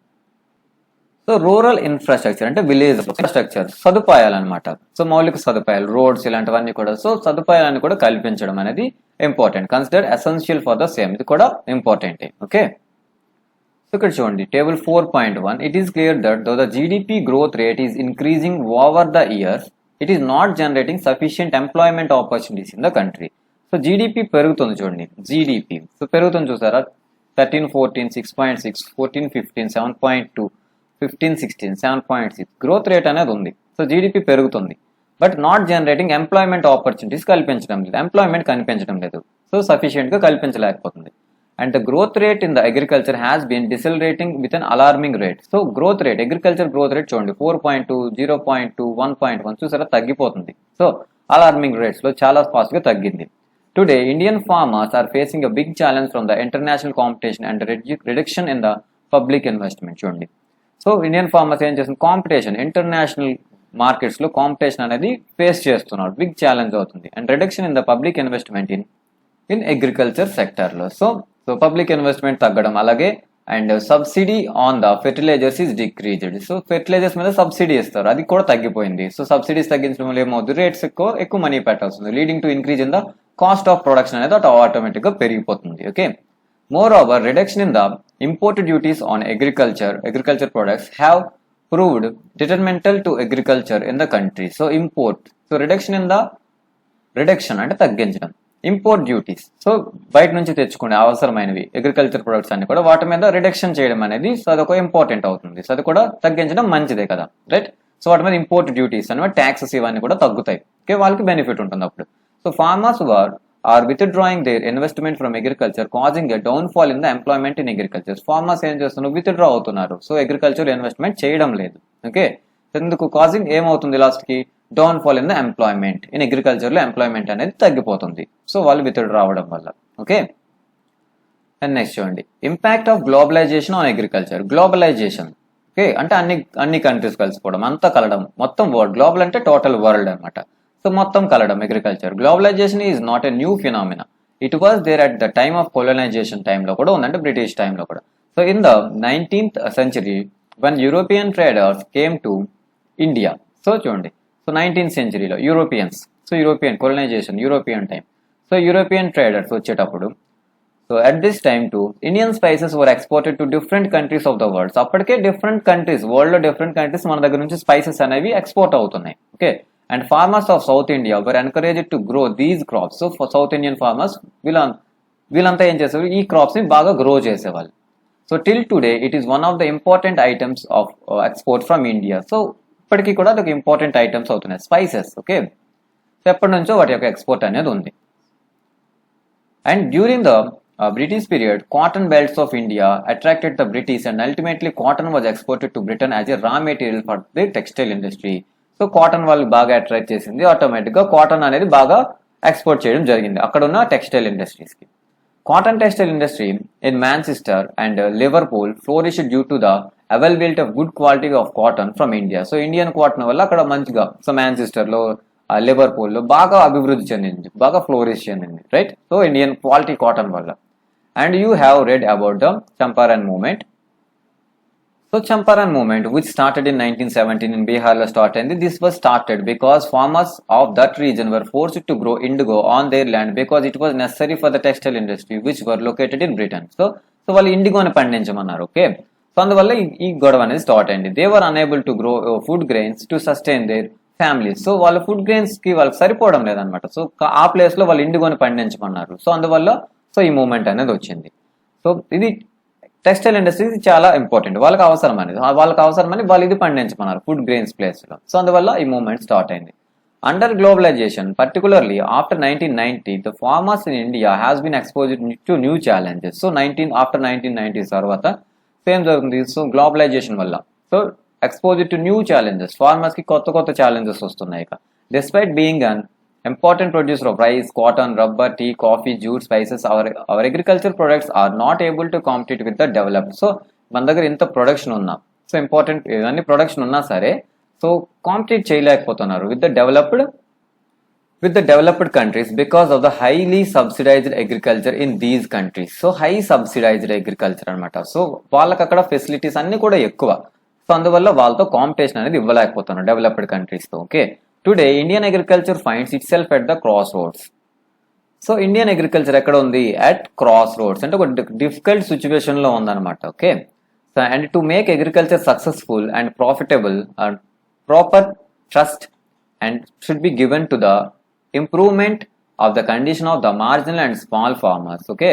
సో రూరల్ ఇన్ఫ్రాస్ట్రక్చర్ అంటే విలేజ్ ఇన్ఫ్రాస్ట్రక్చర్, సదుపాయాలు అనమాట. సో మౌలిక సదుపాయాలు, రోడ్స్ ఇలాంటివన్నీ కూడా సో సదుపాయాలను కూడా కల్పించడం అనేది important, consider essential for the same, ఇది కూడా ఇంపార్టెంట్. ఓకే, సో ఇక్కడ చూడండి table 4.1, it is clear that though the GDP growth rate is increasing over the years, it is not generating sufficient employment opportunities in the country. So GDP పెరుగుతుంది చూడండి, GDP so పెరుగుతుంది చూసారా, 13, 14, 6.6, 14, 15, 7.2, 15, 16, 7.6 growth rate అనేది ఉంది. So GDP పెరుగుతుంది, but not generating employment opportunities కల్పించడం లేదు, employment కనిపించడం లేదు, so సఫిషియెంట్గా కల్పించలేకపోతుంది. And the growth rate in the agriculture has been decelerating with an alarming rate. So growth rate, agriculture growth rate చూడండి 4.2, 0.2, 1.1 చూసారా తగ్గిపోతుంది. సో అలార్మింగ్ రేట్స్ లో చాలా ఫాస్ట్ గా తగ్గింది. Today Indian farmers are facing a big challenge from the international competition and reduction in the public investment. చూడండి, so Indian farmers ఏం చేస్తుంది, కాంపిటీషన్, ఇంటర్నేషనల్ మార్కెట్స్ లో కాంపిటీషన్ అనేది ఫేస్ చేస్తున్నారు, బిగ్ ఛాలెంజ్ అవుతుంది. And reduction in the public investment in agriculture sector లో. So public investment తగ్గడం, అలాగే and subsidy on the fertilisers is decreased. So fertilisers మీద సబ్సిడీ ఇస్తారు, అది కూడా తగ్గిపోయింది. సో సబ్సిడీస్ తగ్గించడం వల్ల ఏమవుతుంది, రేట్స్ ఎక్కువ మనీ పెట్టాల్సింది, leading to increase in the cost of production అనేది ఆటోమేటిక్ గా పెరిగిపోతుంది. Okay, more over reduction in the imported duties on agriculture products have proved detrimental to agriculture in the country. So import, so reduction అంటే తగ్గించడం, import duties, so బయట నుంచి తెచ్చుకునే అవసరమైనవి agriculture products అన్ని కూడా వాటి మీద రిడక్షన్ చేయడం అనేది సో అదొక ఇంపార్టెంట్ అవుతుంది. సో అది కూడా తగ్గించడం మంచిదే కదా, రైట్. సో వాటి మీద ఇంపోర్ట్ డ్యూటీస్ అనేవి ట్యాక్సెస్ ఇవన్నీ కూడా తగ్గుతాయి. ఓకే, వాళ్ళకి బెనిఫిట్ ఉంటుంది అప్పుడు. So farmers are withdrawing their investment from agriculture, causing a downfall in the employment in agriculture. Farmers ఏం చేస్తున్నారు, విత్డ్రా అవుతున్నారు. సో అగ్రికల్చర్ ఇన్వెస్ట్మెంట్ చేయడం లేదు. ఓకే, ఎందుకు, కాజింగ్ ఏమవుతుంది లాస్ట్ కి, downfall in the employment in agriculture లో ఎంప్లాయ్మెంట్ అనేది తగ్గిపోతుంది. సో వాళ్ళు విత్డ్రా అవడం వల్ల. ఓకే, అండ్ నెక్స్ట్ చూడండి, impact of globalisation on agriculture. Globalisation okay అంటే అన్ని కంట్రీస్ కలిసిపోవడం, అంతా కలడం, మొత్తం వరల్డ్. గ్లోబల్ అంటే టోటల్ వరల్డ్ అనమాట. సో మొత్తం కలడం agriculture. Globalisation is not a new phenomena, it was there at the time of colonisation టైంలో కూడా ఉందంటే బ్రిటిష్ టైంలో కూడా. So in the 19th century when European traders came to India. So చూడండి, so 19th centuryలో Europeans, so European colonisation, European time. So European traders వచ్చేటప్పుడు, so at this time to Indian spices were exported to different countries of the world. So అప్పటికే different countries, world లో different countries మన దగ్గర నుంచి spices అనేవి export అవుతున్నాయి. Okay, and farmers of south India were encouraged to grow these crops. So for south Indian farmers వీళ్ళంతా ఏం చేసేవారు, ఈ క్రాప్స్ ని బాగా గ్రో చేసేవాళ్ళు. So till today it is one of the important items of export from India. So ఇప్పటికీ కూడా అది ఒక ఇంపార్టెంట్ ఐటమ్స్ అవుతున్నాయి స్పైసెస్. ఓకే, సో ఎప్పటి నుంచో వాటి యొక్క ఎక్స్పోర్ట్ అనేది ఉంది. And during the British period, cotton belts of India attracted the British and ultimately cotton was exported to Britain as a raw material for the textile industry. So cotton వాళ్ళు బాగా attract చేసింది, ఆటోమేటిక్గా cotton అనేది బాగా export చేయడం జరిగింది అక్కడ ఉన్న టెక్స్టైల్ ఇండస్ట్రీస్కి. Cotton textile industry in Manchester and Liverpool flourished due to the availability of good quality of cotton from India. So Indian cotton వల్ల అక్కడ మంచిగా, సో మాంచెస్టర్లో, లివర్పూల్లో బాగా అభివృద్ధి చెందింది, బాగా ఫ్లోరిష్ చెందింది, right. So Indian quality cotton వల్ల. And you have read about the Champaran movement. So Champaran movement, which started in 1917 in Bihar, started. This was started because farmers of that region were forced to grow indigo on their land because it was necessary for the textile industry, which were located in Britain. So వాళ్ళు ఇండిగోని పండించమన్నారు. Okay, so అందువల్ల ఈ గొడవ అనేది start అయింది. They were unable to grow food grains to sustain their families. So వాళ్ళ food grains కి వాళ్ళకి సరిపోవడం లేదనమాట. సో ఆ ప్లేస్ లో వాళ్ళు ఇండిగోని పండించమన్నారు. సో అందువల్ల సో ఈ మూమెంట్ అనేది వచ్చింది. సో ఇది టెక్స్టైల్ ఇండస్ట్రీ చాలా ఇంపార్టెంట్, వాళ్ళకి అవసరమని వాళ్ళు ఇది పండించమన్నారు ఫుడ్ గ్రెయిన్స్ ప్లేస్ లో. సో అందువల్ల ఈ మూమెంట్ స్టార్ట్ అయింది. Under globalisation, particularly after 1990, the farmers in India has been exposed to new challenges. So after 1990s తర్వాత సేమ్ జరుగుతుంది. సో గ్లోబలైజేషన్ వల్ల so exposed to new challenges, farmers కి కొత్త challenges వస్తున్నాయి. ఇక despite being an important producer of rice, cotton, rubber, tea, coffee, jute, spices, our agriculture products are not able to compete with the developed. So మన దగ్గర ఇంత production ఉన్నా, so important ఇవన్నీ production ఉన్నా సరే సో కాంపిటీట్ చేయలేకపోతున్నారు with the developed countries because of the highly subsidised agriculture in these countries. So high subsidised agriculture అనమాట. So వాళ్ళకి అక్కడ ఫెసిలిటీస్ అన్ని కూడా ఎక్కువ. సో అందువల్ల వాళ్ళతో కాంపిటీషన్ అనేది ఇవ్వలేకపోతున్నారు డెవలప్డ్ కంట్రీస్తో. Okay, today Indian agriculture finds itself at the crossroads. So Indian agriculture ఎక్కడ ఉంది? అట్ క్రాస్ రోడ్స్, అంటే ఒక డిఫికల్ట్ సిచ్యువేషన్ లో ఉందన్నమాట. Okay, so and to make agriculture successful and profitable proper trust and should be given to the improvement of the condition of the marginal and small farmers. Okay,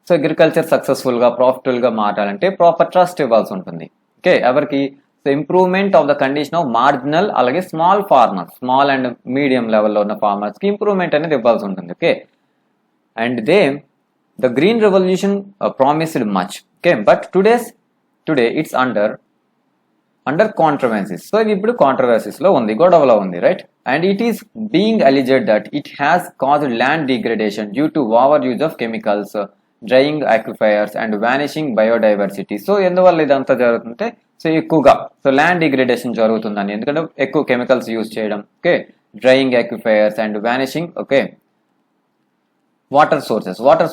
so agriculture successful గా profitable గా మారాలంటే proper trust ఇవ్వాల్సి ఉంటుంది. Okay, ఎవరికి? So improvement of the condition of marginal అలాగే small farmers, small and medium లెవెల్లో ఉన్న farmers కి ఇంప్రూవ్మెంట్ అనేది ఇవ్వాల్సి ఉంటుంది. Okay, and the green revolution promised much. Okay, but today it's under controversies. So ఇప్పుడు controversies లో ఉంది, గొడవలో ఉంది, right? And it is being alleged that it has caused land degradation due to overuse of chemicals, drying aquifers and vanishing biodiversity. So ఎందువల్ల ఇదంతా జరుగుతుంటే, so ఎక్కువగా so land degradation జరుగుతుందని, ఎందుకంటే ఎక్కువ కెమికల్స్ యూజ్ చేయడం. Okay, drying aquifers and vanishing. Okay, water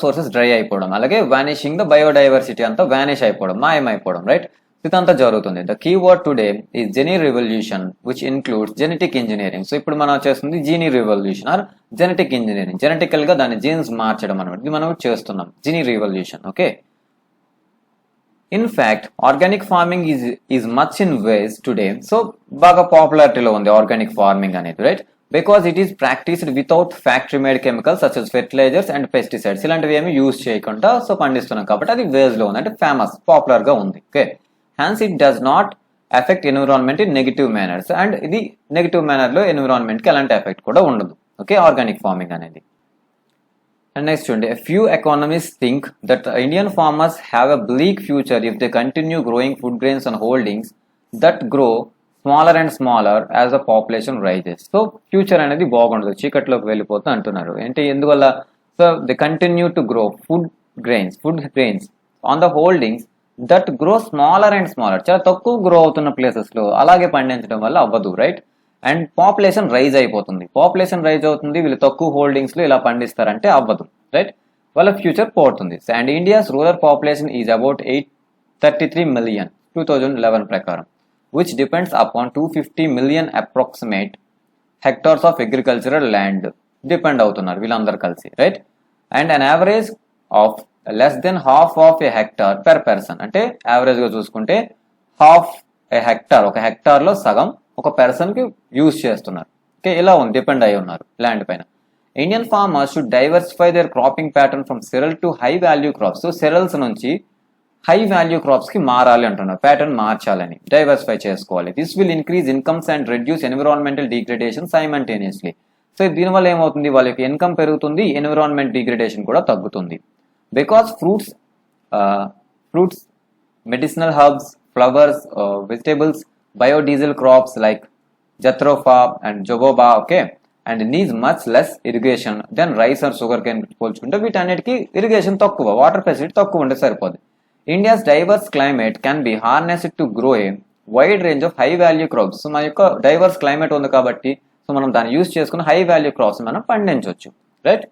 sources dry అయిపోవడం, అలాగే వానిషింగ్ ద బయోడైవర్సిటీ అంతా వానిష్ అయిపోవడం, మాయమైపోవడం, రైట్? ఇదంతా జరుగుతుంది. The keyword today is gene revolution which includes genetic engineering. So ఇప్పుడు మనం చేస్తుంది gene revolution or genetic engineering, genetical గా దాని జీన్స్ మార్చడం అనమాట, ఇది మనం చేస్తున్నాం, gene revolution. Okay, in fact organic farming is much in ways today. So బాగా పాపులారిటీలో ఉంది ఆర్గానిక్ ఫార్మింగ్ అనేది, right? Because it is practised without factory made chemicals such as fertilisers and pesticides, ఇలాంటివి ఏమి యూజ్ చేయకుండా సో పండిస్తున్నాం కాబట్టి అది veg లో ఉంది, అంటే ఫేమస్, పాపులర్ గా ఉంది. Okay, hence it does not affect environment in negative manners, and ఇది నెగిటివ్ మేనర్ లో ఎన్విరాన్మెంట్ కి ఎలాంటి ఎఫెక్ట్ కూడా ఉండదు. ఓకే, ఆర్గానిక్ ఫార్మింగ్ అనేది. అండ్ నెక్స్ట్ చూడండి, few economist think that Indian farmers have a bleak future if they continue growing food grains and holdings that grow smaller and smaller as the population rises. So future అనేది బాగుండదు, చీకట్లోకి వెళ్ళిపోతుంది అంటున్నారు. ఏంటి, ఎందువల్ల? So they continue to grow food grains on the holdings that grow smaller and smaller, చాలా తక్కువ grow అవుతున్న ప్లేసెస్ లో అలాగే పండించడం వల్ల అవ్వదు, రైట్? అండ్ పాపులేషన్ రైజ్ అయిపోతుంది, పాపులేషన్ రైజ్ అవుతుంది, వీళ్ళు తక్కువ హోల్డింగ్స్ లో ఇలా పండిస్తారంటే అవ్వదు, రైట్? వాళ్ళ ఫ్యూచర్ పోతుంది. And India's rural population is about 833 million 2011 ప్రకారం, which depends upon 250 million approximate hectares of agricultural land depend అవుతున్నారు వీళ్ళందరూ కలిసి, right? And an average of less than half of A hectare per person, అంటే average గా చూసుకుంటే half ఏ hectare, ఒక hectare లో సగం ఒక పర్సన్ కి యూజ్ చేస్తున్నారు. ఓకే, ఇలా ఉంది, డిపెండ్ అయి ఉన్నారు ల్యాండ్ పైన. Indian farmers should diversify their cropping pattern from cereal to high value crops. So cereals నుంచి హై వాల్యూ క్రాప్స్ కి మారాలి అంటున్నారు, ప్యాటర్న్ మార్చాలని, డైవర్సిఫై చేసుకోవాలి. This will increase incomes and reduce environmental degradation simultaneously. So దీనివల్ల ఏమవుతుంది, వాళ్ళకి ఇన్కమ్ పెరుగుతుంది, ఎన్విరాన్మెంట్ డిగ్రేడేషన్ కూడా తగ్గుతుంది. Because fruits medicinal herbs, flowers, vegetables, biodiesel crops like jatropha and jojoba, okay, and needs much less irrigation than rice or sugar cane పోల్చుకుంటే వీటన్నిటికీ irrigation తక్కువ, water facility తక్కువ ఉంటే సరిపోదు. India's diverse climate can be harnessed to grow a wide range of high value crops. So మన యొక్క divorce climate ఉంది కాబట్టి సో మనం దాన్ని యూజ్ చేసుకుని హై వాల్యూ క్రాప్స్ మనం పండించవచ్చు, రైట్?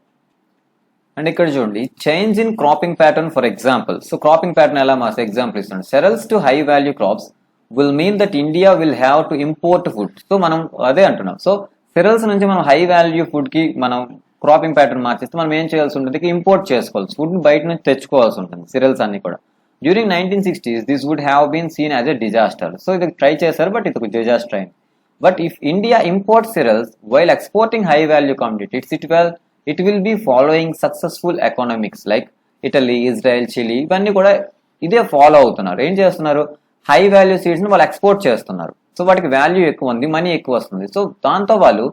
అండ్ ఇక్కడ చూడండి, change in cropping pattern for example. So cropping pattern ఎలా మాస్ ఎగ్జాంపుల్ ఇస్తుంది. Cereals to high value crops will mean that India will have to import food. So మనం అదే అంటున్నాం, so cereals నుంచి మనం హై వాల్యూ ఫుడ్ కి మనం cropping pattern మార్చేస్తే మనం ఏం చేయాల్సి ఉంటుంది, ఇంపోర్ట్ చేసుకోవాల్సి, ఫుడ్ బయట నుంచి తెచ్చుకోవాల్సి ఉంటుంది, సిరల్స్ అన్ని కూడా. During 1960s, this would have been seen as a disaster. So, ఇది try చేశారు, but ఇది disaster అయింది. But if India imports cereals while exporting high value commodities, it will be following successful economics like Italy, Israel, Chile. ఇవన్నీ కూడా ఇదే follow అవుతున్నారు. ఏం చేస్తున్నారు, హై వాల్యూ సీడ్స్ ని వాళ్ళు ఎక్స్పోర్ట్ చేస్తున్నారు. సో వాటికి వాల్యూ ఎక్కువ ఉంది, మనీ ఎక్కువ వస్తుంది. సో దాంతో వాళ్ళు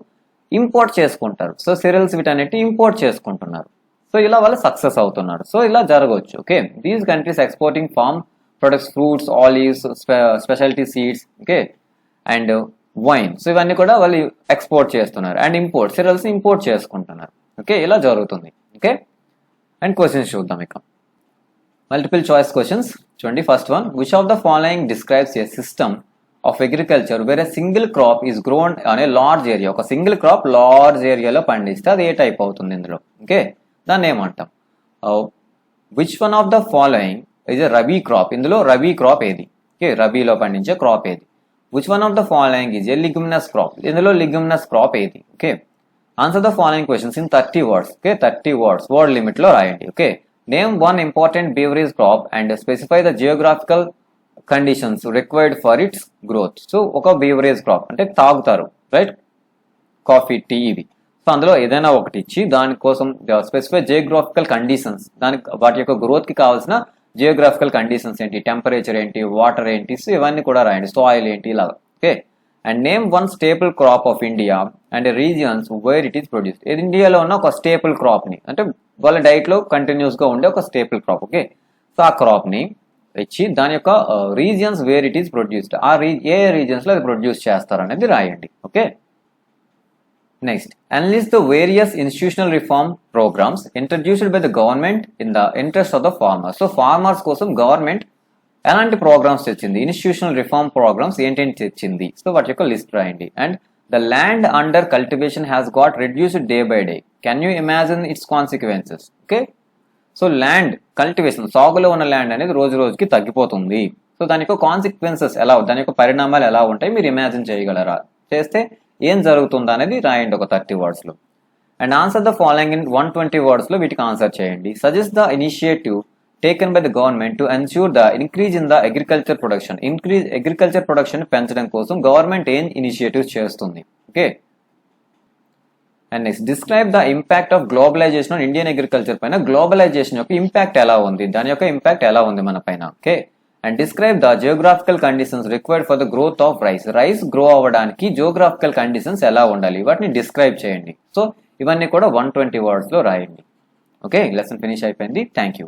ఇంపోర్ట్ చేసుకుంటారు. సో సిరియల్స్ వీటన్నిటి ఇంపోర్ట్ చేసుకుంటున్నారు. సో ఇలా వాళ్ళు సక్సెస్ అవుతున్నారు. సో ఇలా జరగవచ్చు. Okay, these countries exporting farm products, fruits, olives, speciality seeds, okay, and wine. So ఇవన్నీ కూడా వాళ్ళు ఎక్స్పోర్ట్ చేస్తున్నారు. అండ్ సిరియల్స్ ఇంపోర్ట్ చేసుకుంటున్నారు. ఓకే, ఇలా జరుగుతుంది. ఓకే, అండ్ క్వశ్చన్స్ చూద్దాం ఇక. మల్టిపుల్ చాయిస్ క్వశ్చన్స్ చూడండి. First one, which of the following describes a system of agriculture where a single crop is grown on a large area. ఒక single crop large ఏరియాలో పండిస్తే అది ఏ type అవుతుంది ఇందులో? Okay, దాన్ని ఏమంటాం? Which one of the following is a rabi crop. ఇందులో rabi crop ఏది? ఓకే, రబీలో పండించే క్రాప్ ఏది? Which one of the following is a leguminous crop. ఇందులో లిగ్యుమినస్ క్రాప్ ఏది? Okay, answer the following questions in 30 words. Okay, 30 words word limit లో రాయండి. Okay, name one important beverage crop and specify the geographical conditions required for its growth. So ఒక beverage crop అంటే తాగుతారు, right, coffee, tea, ఇవి. So అందులో ఏదైనా ఒకటి ఇచ్చి దానికోసం స్పెసిఫై జియోగ్రాఫికల్ కండిషన్స్, వాటి యొక్క గ్రోత్ కి కావాల్సిన జియోగ్రాఫికల్ కండిషన్స్ ఏంటి, టెంపరేచర్ ఏంటి, వాటర్ ఏంటి, సో ఇవన్నీ కూడా రాయండి, సాయిల్ ఏంటి, ఇలాగా. Okay, and name one staple crop of India and regions where it is produced. ఇండియాలో ఉన్న ఒక స్టేపుల్ క్రాప్ ని, అంటే వాళ్ళ డైట్ లో కంటిన్యూస్ గా ఉండే ఒక స్టేపుల్ క్రాప్. ఓకే, సో ఆ క్రాప్ ని ఇచ్చి దాని యొక్క regions where it is produced, ఏ రీజియన్స్ లో అది ప్రొడ్యూస్ చేస్తారు అనేది రాయండి. Okay, next, analyse the various institutional reform programmes introduced by the government in the interest of the farmers. So farmers కోసం గవర్నమెంట్ ఎలాంటి ప్రోగ్రామ్స్ తెచ్చింది, ఇన్స్టిట్యూషనల్ రిఫార్మ్ ప్రోగ్రామ్స్ ఏంటేంటి తెచ్చింది, సో వాటి యొక్క లిస్ట్ రాయండి. And the land under cultivation has got reduced day by day, can you imagine it's consequences. Okay, so land cultivation, సాగులో ఉన్న ల్యాండ్ అనేది రోజు రోజుకి తగ్గిపోతుంది. సో దాని యొక్క కాన్సిక్వెన్సెస్ ఎలా, దాని యొక్క పరిణామాలు ఎలా ఉంటాయి మీరు ఇమాజిన్ చేయగలరా, చేస్తే ఏం జరుగుతుందా అనేది రాయండి ఒక 30 words లో. And answer the following in 120 words లో వీటికి ఆన్సర్ చేయండి. Suggest the initiative taken by the government to ensure the increase in the agriculture production. Agriculture production పెంచడం కోసం గవర్నమెంట్ ఏం ఇనిషియేటివ్స్ చేస్తుంది. Okay, and next, describe the impact of globalisation on Indian agriculture పైన. Globalisation యొక్క impact ఎలా ఉంది, దాని యొక్క ఇంపాక్ట్ ఎలా ఉంది మన పైన. Okay, and describe the geographical conditions required for the growth of rice. Rice grow అవ్వడానికి జియోగ్రాఫికల్ కండిషన్స్ ఎలా ఉండాలి, వాటిని డిస్క్రైబ్ చేయండి. సో ఇవన్నీ కూడా 120 words లో రాయండి. ఓకే, లెసన్ ఫినిష్ అయిపోయింది. Thank you.